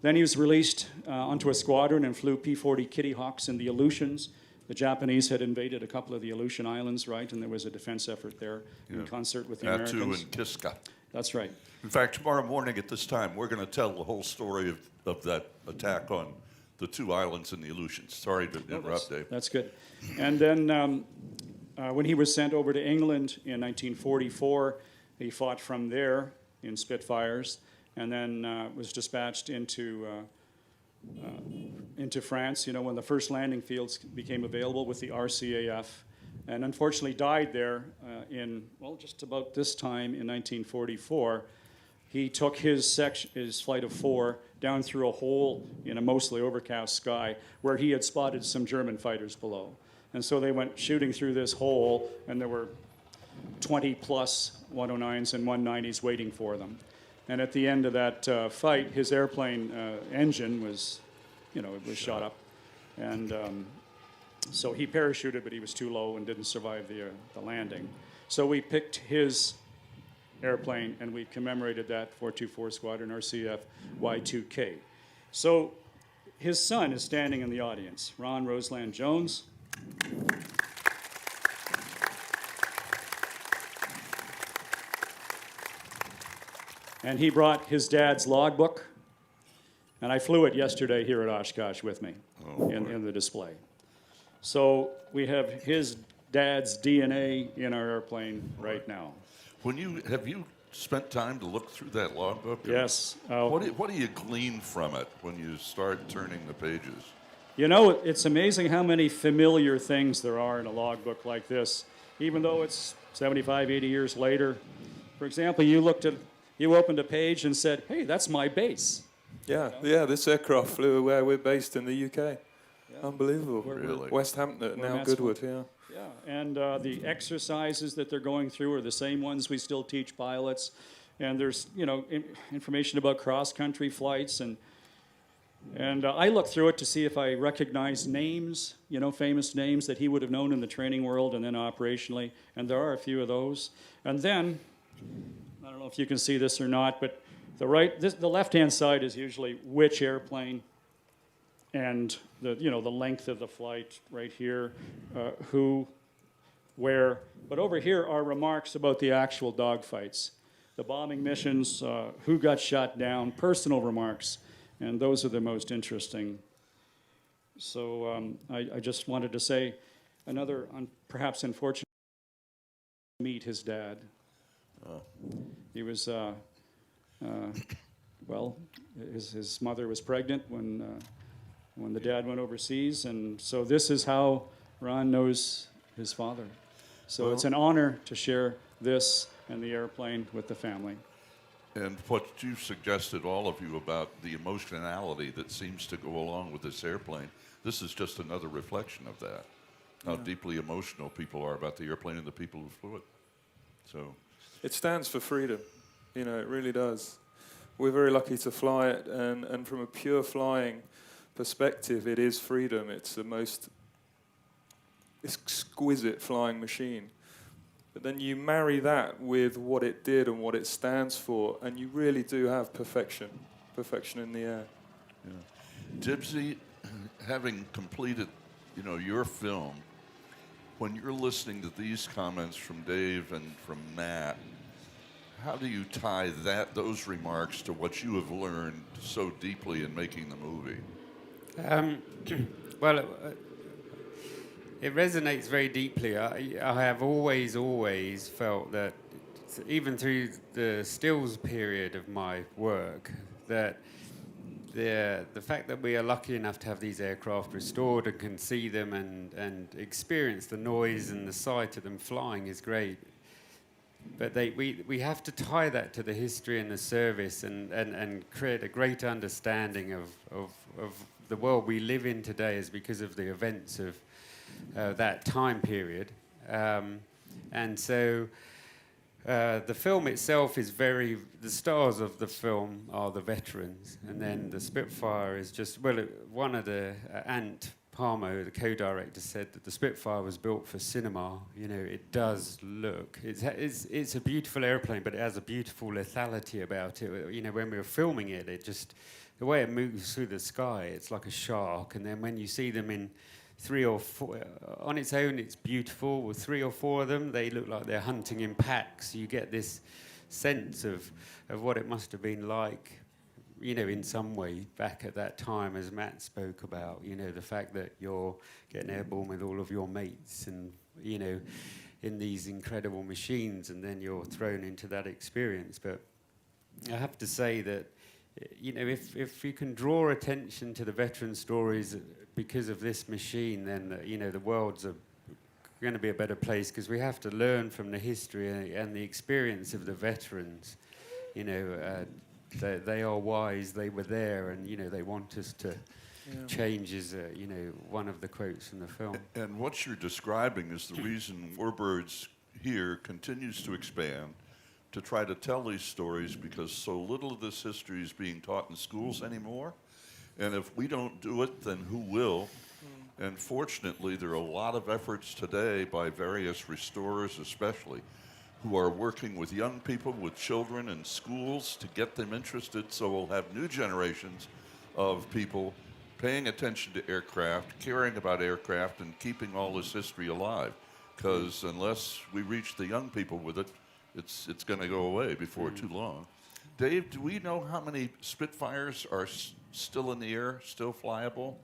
Then he was released onto a squadron and flew P-40 Kitty Hawks in the Aleutians. The Japanese had invaded a couple of the Aleutian Islands, right, and there was a defense effort there in concert with the Americans. Attu and Kiska. That's right. In fact, tomorrow morning at this time, we're going to tell the whole story of that attack on the two islands in the Aleutians. Sorry to interrupt, Dave. That's good. And then when he was sent over to England in 1944, he fought from there in Spitfires, and then was dispatched into France, you know, when the first landing fields became available with the RCAF, and unfortunately died there just about this time in 1944. He took his flight of 4 down through a hole in a mostly overcast sky where he had spotted some German fighters below. And so they went shooting through this hole, and there were 20 plus 109s and 190s waiting for them. And at the end of that fight, his airplane engine was, shot up. And so he parachuted, but he was too low and didn't survive the landing. So we picked his airplane, and we commemorated that 424 Squadron RCF Y2K. So his son is standing in the audience, Ron Roseland Jones. And he brought his dad's logbook, and I flew it yesterday here at Oshkosh with me in the display. So we have his dad's DNA in our airplane right now. Have you spent time to look through that logbook? Yes. What do you glean from it when you start turning the pages? You know, it's amazing how many familiar things there are in a logbook like this. even though it's 75, 80 years later. For example, you opened a page and said, hey, that's my base. Yeah, yeah, this aircraft flew where we're based in the UK. Unbelievable. Really? West Hampton, We're now Matt's Goodwood, yeah. Yeah, and the exercises that they're going through are the same ones we still teach pilots. And there's, information about cross-country flights. And I look through it to see if I recognize names, famous names that he would have known in the training world and then operationally. And there are a few of those. And then, I don't know if you can see this or not, but the left-hand side is usually which airplane and the length of the flight right here, who, where. But over here are remarks about the actual dogfights, the bombing missions, who got shot down, personal remarks, and those are the most interesting. So I just wanted to say another perhaps unfortunate meet his dad. He was, his mother was pregnant when the dad went overseas, and so this is how Ron knows his father. So it's an honor to share this and the airplane with the family. And what you suggested, all of you, about the emotionality that seems to go along with this airplane, this is just another reflection of that, how deeply emotional people are about the airplane and the people who flew it. So it stands for freedom, it really does. We're very lucky to fly it, and from a pure flying perspective, it is freedom. It's the most exquisite flying machine. But then you marry that with what it did and what it stands for, and you really do have perfection in the air. Yeah. Dibsy, having completed, your film, when you're listening to these comments from Dave and from Matt, how do you tie those remarks to what you have learned so deeply in making the movie? Well, it resonates very deeply. I have always felt that, even through the stills period of my work, that the fact that we are lucky enough to have these aircraft restored and can see them and experience the noise and the sight of them flying is great. But we have to tie that to the history and the service and create a great understanding of the world we live in today is because of the events of that time period. And so the film itself is the stars of the film are the veterans, and then the Spitfire is just, one of the, Ant Palmo, the co-director, said that the Spitfire was built for cinema. It does look, it's a beautiful airplane, but it has a beautiful lethality about it. When we were filming it, the way it moves through the sky, it's like a shark. And then when you see them in 3 or 4, on its own, it's beautiful. With 3 or 4 of them, they look like they're hunting in packs. You get this sense of what it must have been like, in some way back at that time, as Matt spoke about, the fact that you're getting airborne with all of your mates and, in these incredible machines, and then you're thrown into that experience. But I have to say that, if you can draw attention to the veteran stories because of this machine, then, the world's going to be a better place, because we have to learn from the history and the experience of the veterans. They are wise, they were there, and, they want us to change is, one of the quotes from the film. And what you're describing is the reason Warbirds here continues to expand, to try to tell these stories, because so little of this history is being taught in schools anymore. And if we don't do it, then who will? And fortunately, there are a lot of efforts today by various restorers especially, who are working with young people, with children in schools, to get them interested, so we'll have new generations of people paying attention to aircraft, caring about aircraft, and keeping all this history alive. Because unless we reach the young people with it, it's going to go away before too long. Dave, do we know how many Spitfires are still in the air, still flyable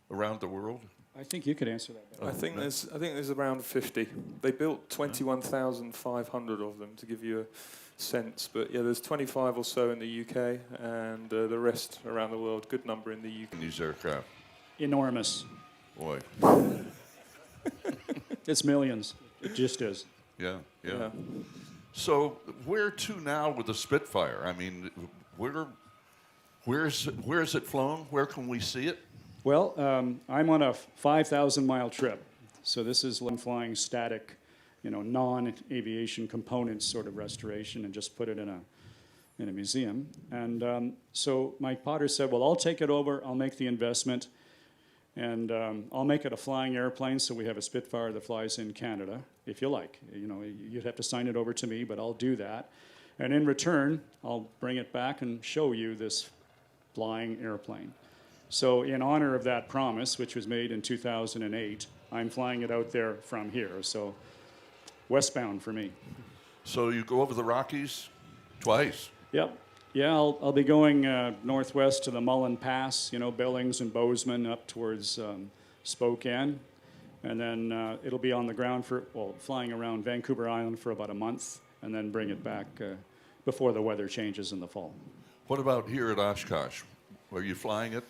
around the world? I think you could answer that better. I think there's around 50. They built 21,500 of them, to give you a sense. But yeah, there's 25 or so in the UK, and the rest around the world. Good number in the UK. These aircraft. Enormous. Boy. It's millions. It just is. Yeah, yeah. Yeah. So where to now with the Spitfire? I mean, where's it flown? Where can we see it? Well, I'm on a 5,000-mile trip, so this is flying static, non-aviation components sort of restoration, and just put it in a museum. And so Mike Potter said, well, I'll take it over, I'll make the investment, and I'll make it a flying airplane, so we have a Spitfire that flies in Canada, if you like. You'd have to sign it over to me, but I'll do that. And in return, I'll bring it back and show you this flying airplane. So in honor of that promise, which was made in 2008, I'm flying it out there from here, so westbound for me. So you go over the Rockies twice. Yep. Yeah, I'll be going northwest to the Mullen Pass, Billings and Bozeman up towards Spokane. And then it'll be on the ground flying around Vancouver Island for about a month, and then bring it back before the weather changes in the fall. What about here at Oshkosh? Are you flying it?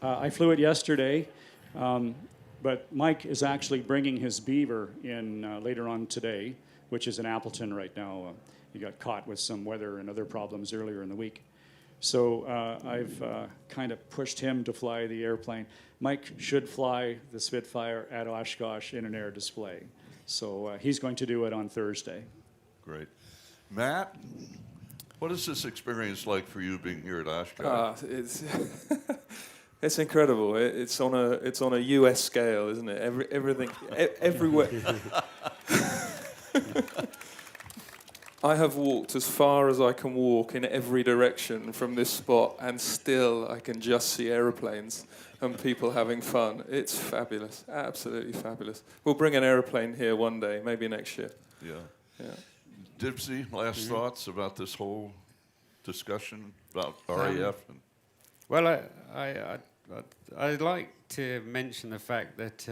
I flew it yesterday, but Mike is actually bringing his Beaver in later on today, which is in Appleton right now. He got caught with some weather and other problems earlier in the week. So I've kind of pushed him to fly the airplane. Mike should fly the Spitfire at Oshkosh in an air display. So he's going to do it on Thursday. Great. Matt, what is this experience like for you being here at Oshkosh? It's incredible. It's on a US scale, isn't it? Everything, everywhere. I have walked as far as I can walk in every direction from this spot, and still I can just see aeroplanes and people having fun. It's fabulous, absolutely fabulous. We'll bring an aeroplane here one day, maybe next year. Yeah. Yeah. Dibsy, last thoughts about this whole discussion about RAF? Well, I'd like to mention the fact that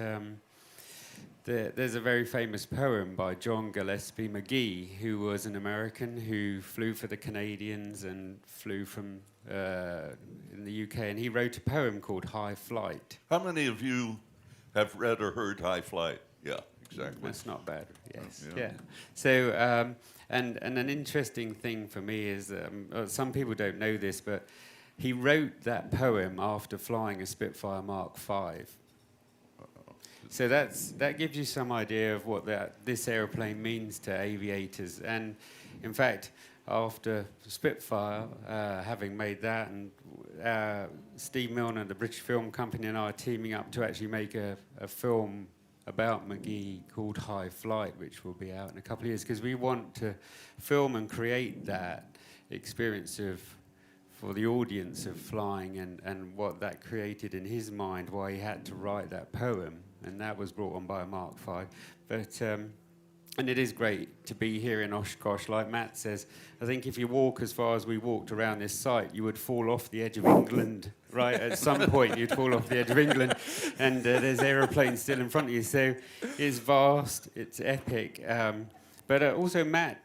there's a very famous poem by John Gillespie McGee, who was an American who flew for the Canadians and flew from in the UK, and he wrote a poem called High Flight. How many of you have read or heard High Flight? Yeah, exactly. That's not bad, yes. Yeah. Yeah. So, and an interesting thing for me is, some people don't know this, but he wrote that poem after flying a Spitfire Mark V. So that gives you some idea of what this airplane means to aviators. And in fact, after Spitfire, having made that, and Steve Milner, the British Film Company, and I are teaming up to actually make a film about McGee called High Flight, which will be out in a couple of years, because we want to film and create that experience for the audience of flying, and what that created in his mind, why he had to write that poem. And that was brought on by a Mark V. But, and it is great to be here in Oshkosh. Like Matt says, I think if you walk as far as we walked around this site, you would fall off the edge of England, right? At some point, you'd fall off the edge of England, and there's aeroplanes still in front of you. So it's vast, it's epic. But also Matt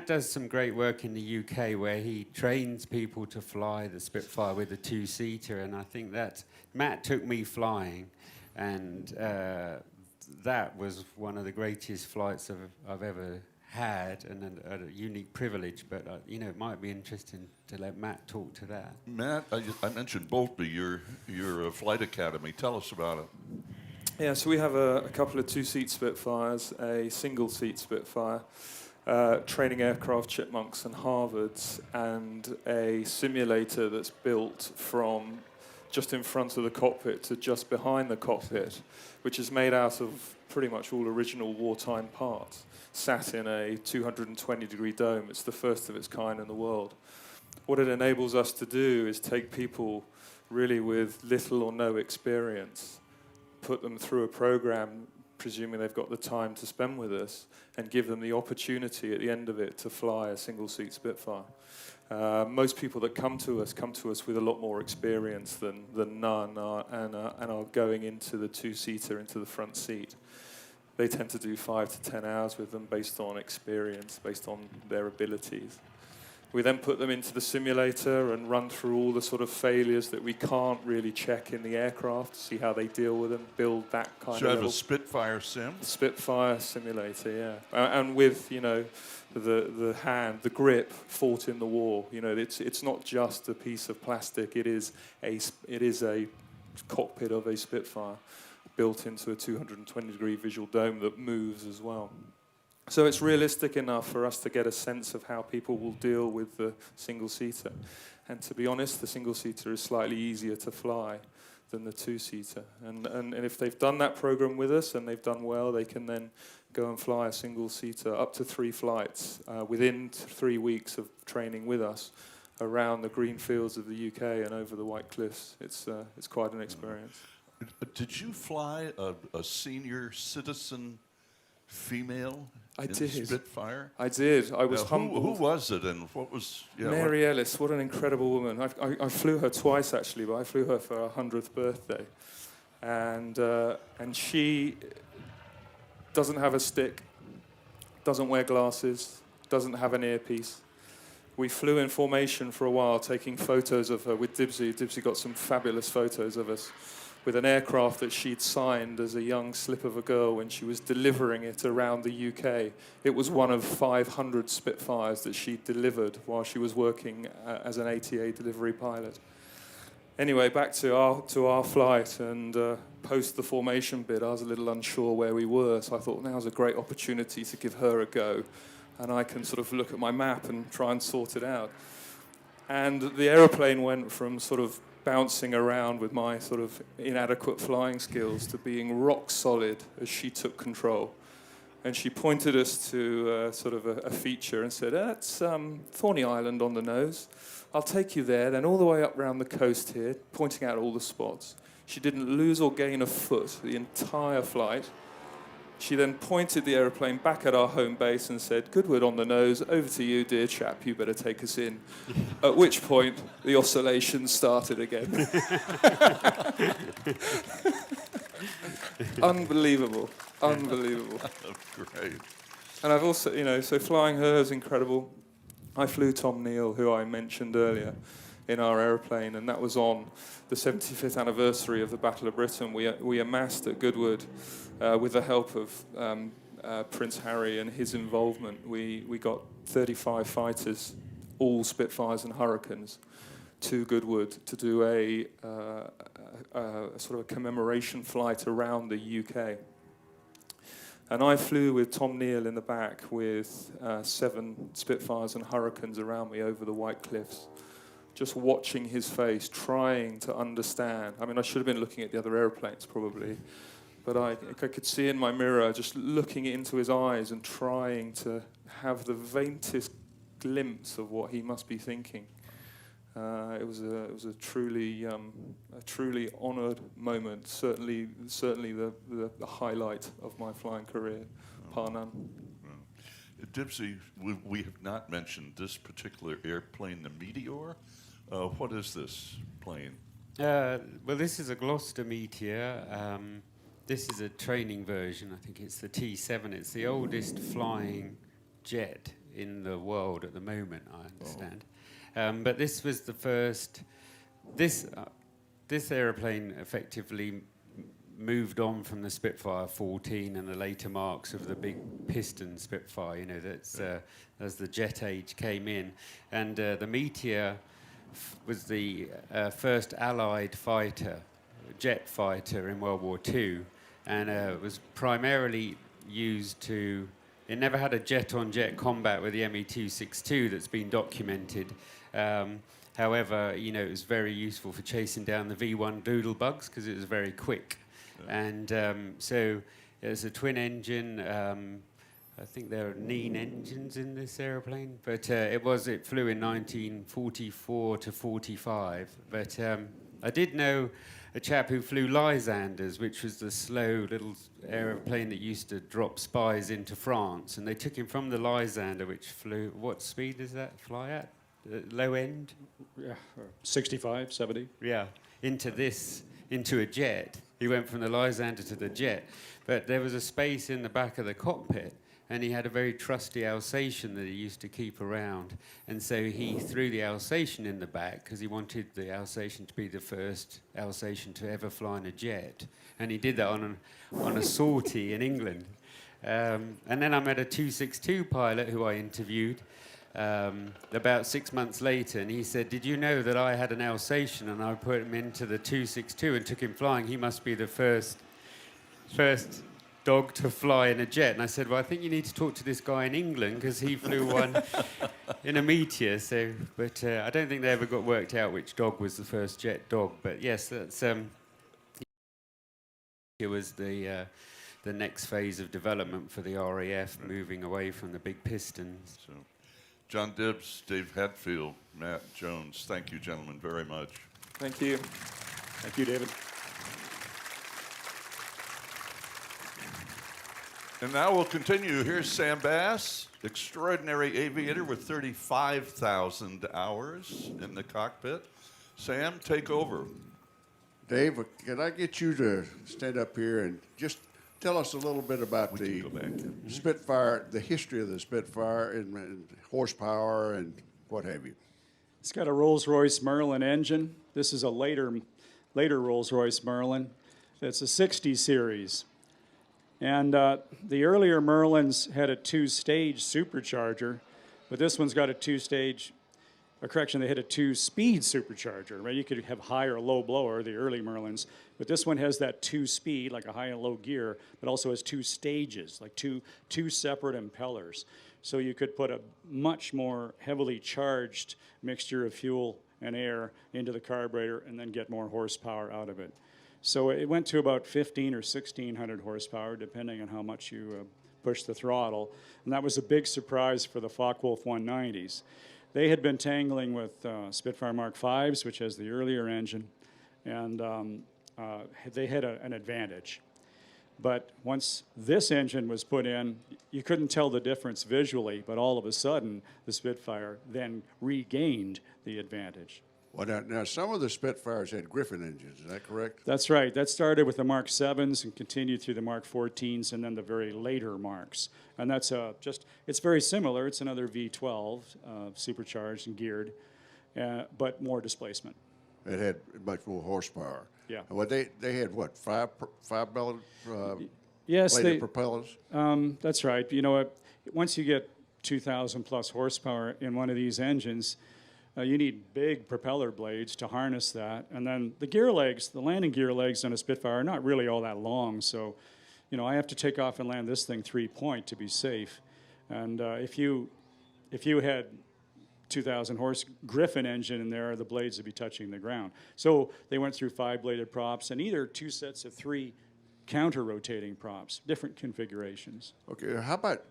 does some great work in the UK where he trains people to fly the Spitfire with a two-seater, and I think that Matt took me flying. And that was one of the greatest flights I've ever had, and a unique privilege. But it might be interesting to let Matt talk to that. Matt, I mentioned Boltby, your flight academy. Tell us about it. Yeah, so we have a couple of two-seat Spitfires, a single-seat Spitfire, training aircraft Chipmunks and Harvards, and a simulator that's built from just in front of the cockpit to just behind the cockpit, which is made out of pretty much all original wartime parts, sat in a 220-degree dome. It's the first of its kind in the world. What it enables us to do is take people really with little or no experience, put them through a program, presuming they've got the time to spend with us, and give them the opportunity at the end of it to fly a single-seat Spitfire. Most people that come to us with a lot more experience than none, and are going into the two-seater, into the front seat. They tend to do 5 to 10 hours with them based on experience, based on their abilities. We then put them into the simulator and run through all the sort of failures that we can't really check in the aircraft, see how they deal with them, build that kind So of you have level. a Spitfire sim? Spitfire simulator, yeah. And with, you know, the hand, the grip fought in the war. You know, it's not just a piece of plastic. It is a cockpit of a Spitfire built into a 220-degree visual dome that moves as well. So it's realistic enough for us to get a sense of how people will deal with the single-seater. And to be honest, the single-seater is slightly easier to fly than the two-seater. And if they've done that program with us and they've done well, they can then go and fly a single-seater up to 3 flights within 3 weeks of training with us around the green fields of the UK and over the White Cliffs. It's quite an experience. Did you fly a senior citizen female in Spitfire? I did. I was humbled. Who was it, and what was... Mary Ellis, what an incredible woman. I flew her twice, actually, but I flew her for her 100th birthday. And she doesn't have a stick, doesn't wear glasses, doesn't have an earpiece. We flew in formation for a while, taking photos of her with Dibsy. Dibsy got some fabulous photos of us with an aircraft that she'd signed as a young slip of a girl when she was delivering it around the UK. It was one of 500 Spitfires that she'd delivered while she was working as an ATA delivery pilot. Anyway, back to our flight, and post the formation bit, I was a little unsure where we were, so I thought now's a great opportunity to give her a go, and I can sort of look at my map and try and sort it out. And the aeroplane went from sort of bouncing around with my sort of inadequate flying skills to being rock solid as she took control. And she pointed us to sort of a feature and said, that's Thorney Island on the nose. I'll take you there, then all the way up around the coast here, pointing out all the spots. She didn't lose or gain a foot the entire flight. She then pointed the aeroplane back at our home base and said, Goodwood on the nose, over to you, dear chap, you better take us in. At which point, the oscillations started again. Unbelievable. Great. And I've also, you know, so flying her is incredible. I flew Tom Neal, who I mentioned earlier, in our aeroplane, and that was on the 75th anniversary of the Battle of Britain. We amassed at Goodwood, with the help of Prince Harry and his involvement, we got 35 fighters, all Spitfires and Hurricanes, to Goodwood to do a sort of a commemoration flight around the UK. And I flew with Tom Neal in the back with 7 Spitfires and Hurricanes around me over the White Cliffs, just watching his face, trying to understand. I mean, I should have been looking at the other airplanes probably, but I could see in my mirror, just looking into his eyes and trying to have the faintest glimpse of what he must be thinking. It was a truly honoured moment. Certainly the highlight of my flying career, par none. Dibsy, we have not mentioned this particular airplane, the Meteor. What is this plane? Well, this is a Gloucester Meteor. This is a training version. I think it's the T7. It's the oldest flying jet in the world at the moment, I understand. But this was the first. This aeroplane effectively moved on from the Spitfire 14 and the later marks of the big piston Spitfire. You know, that's as the jet age came in, and the Meteor was the first Allied fighter, jet fighter in World War II, and was primarily used to. It never had a jet-on-jet combat with the ME-262 that's been documented. However, you know, it was very useful for chasing down the V1 doodlebugs because it was very quick. Yeah. And so it's a twin engine. I think there are Neen engines in this aeroplane, but it flew in 1944 to 45. But I did know a chap who flew Lysanders, which was the slow little aeroplane that used to drop spies into France, and they took him from the Lysander, which flew. What speed does that fly at? Low end? Yeah, 65, 70. Yeah, into a jet. He went from the Lysander to the jet. But there was a space in the back of the cockpit, and he had a very trusty Alsatian that he used to keep around. And so he threw the Alsatian in the back because he wanted the Alsatian to be the first Alsatian to ever fly in a jet. And he did that on a sortie in England. And then I met a 262 pilot who I interviewed about 6 months later, and he said, "Did you know that I had an Alsatian and I put him into the 262 and took him flying? He must be the first dog to fly in a jet." And I said, "Well, I think you need to talk to this guy in England because he flew one in a Meteor." So, but I don't think they ever got worked out which dog was the first jet dog. But yes, that's it was the next phase of development for the RAF, moving away from the big pistons. So, John Dibbs, Dave Hatfield, Matt Jones, thank you, gentlemen, very much. Thank you. Thank you, David. And now we'll continue. Here's Sam Bass, extraordinary aviator with 35,000 hours in the cockpit. Sam, take over. Dave, can I get you to stand up here and just tell us a little bit about the Spitfire, the history of the Spitfire and horsepower and what have you? It's got a Rolls-Royce Merlin engine. This is a later Rolls-Royce Merlin. It's a 60 series. And the earlier Merlins had a two-stage supercharger, but this one's got a two-stage, they had a two-speed supercharger, right? You could have high or low blower, the early Merlins, but this one has that two-speed, like a high and low gear, but also has two stages, like two separate impellers. So you could put a much more heavily charged mixture of fuel and air into the carburetor and then get more horsepower out of it. So it went to about 1,500 or 1,600 horsepower, depending on how much you push the throttle. And that was a big surprise for the Focke-Wulf 190s. They had been tangling with Spitfire Mark V's, which has the earlier engine, and they had an advantage. But once this engine was put in, you couldn't tell the difference visually, but all of a sudden, the Spitfire then regained the advantage. Well, now some of the Spitfires had Griffin engines, is that correct? That's right. That started with the Mark 7s and continued through the Mark 14s and then the very later Marks. And that's it's very similar. It's another V12, supercharged and geared, but more displacement. It had much more horsepower. Yeah. Well, they had what, five bladed propellers? That's right. You know, once you get 2,000 plus horsepower in one of these engines, you need big propeller blades to harness that. And then the gear legs, the landing gear legs on a Spitfire are not really all that long. So, you know, I have to take off and land this thing 3-point to be safe. And if you had 2,000 horse Griffin engine in there, the blades would be touching the ground. So they went through 5-bladed props and either 2 sets of 3 counter-rotating props, different configurations. Okay, how about,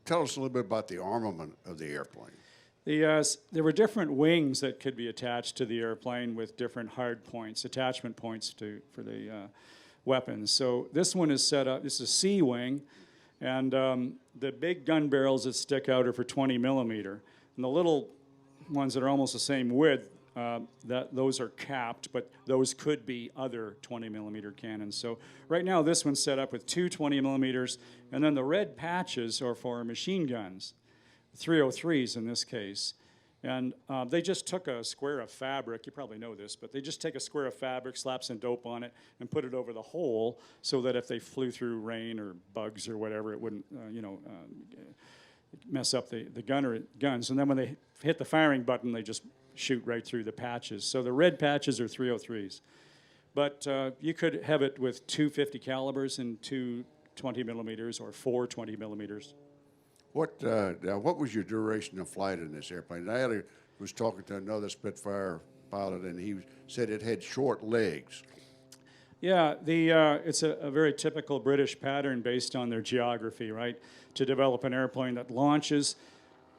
tell us a little bit about the armament of the airplane. There were different wings that could be attached to the airplane with different hard points, attachment points for the weapons. So this one is set up, this is a C wing, and the big gun barrels that stick out are for 20 millimeter. And the little ones that are almost the same width, those are capped, but those could be other 20 millimeter cannons. So right now this one's set up with 2 20 millimeters, and then the red patches are for machine guns. 303s in this case. And they just took a square of fabric, you probably know this, but they just take a square of fabric, slap some dope on it, and put it over the hole so that if they flew through rain or bugs or whatever, it wouldn't, mess up the guns. And then when they hit the firing button, they just shoot right through the patches. So the red patches are 303s. But you could have it with 2 50 calibers and 2 20 millimeters or 4 20 millimeters. Now, what was your duration of flight in this airplane? I was talking to another Spitfire pilot, and he said it had short legs. Yeah, it's a very typical British pattern based on their geography, right? To develop an airplane that launches,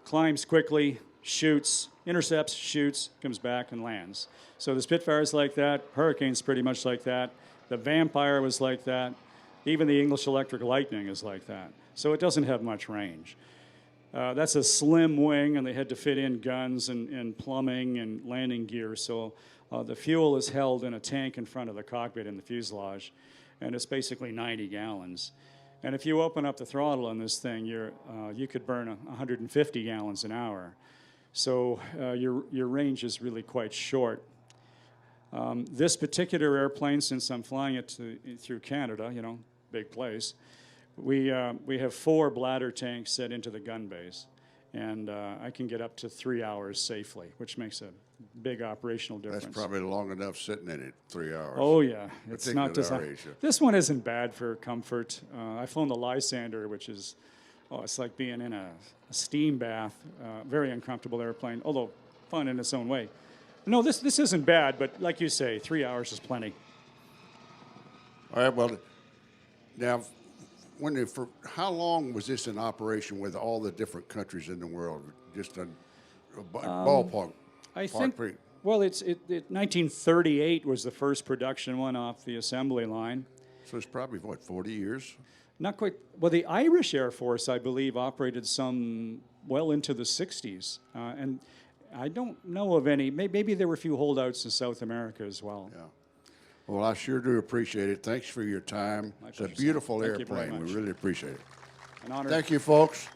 climbs quickly, shoots, intercepts, shoots, comes back and lands. So the Spitfire's like that, Hurricane's pretty much like that, the Vampire was like that, even the English Electric Lightning is like that. So it doesn't have much range. That's a slim wing, and they had to fit in guns and plumbing and landing gear. So the fuel is held in a tank in front of the cockpit in the fuselage, and it's basically 90 gallons. And if you open up the throttle on this thing, you could burn 150 gallons an hour. So your range is really quite short. This particular airplane, since I'm flying it through Canada, you know, big place, we have 4 bladder tanks set into the gun base. And I can get up to 3 hours safely, which makes a big operational difference. That's probably long enough sitting in it, 3 hours. Oh, yeah. It's not Particularly designed. our age. This one isn't bad for comfort. I've flown the Lysander, which is, it's like being in a steam bath. Very uncomfortable airplane, although fun in its own way. No, this isn't bad, but like you say, 3 hours is plenty. All right, well, now, how long was this in operation with all the different countries in the world? Just a ballpark. I think, well, 1938 was the first production one off the assembly line. So it's probably, what, 40 years? Not quite. Well, the Irish Air Force, I believe, operated some well into the 60s. And I don't know of any. Maybe there were a few holdouts in South America as well. Yeah. Well, I sure do appreciate it. Thanks for your time. It's a beautiful airplane. We really appreciate it. An honor. Thank you, folks.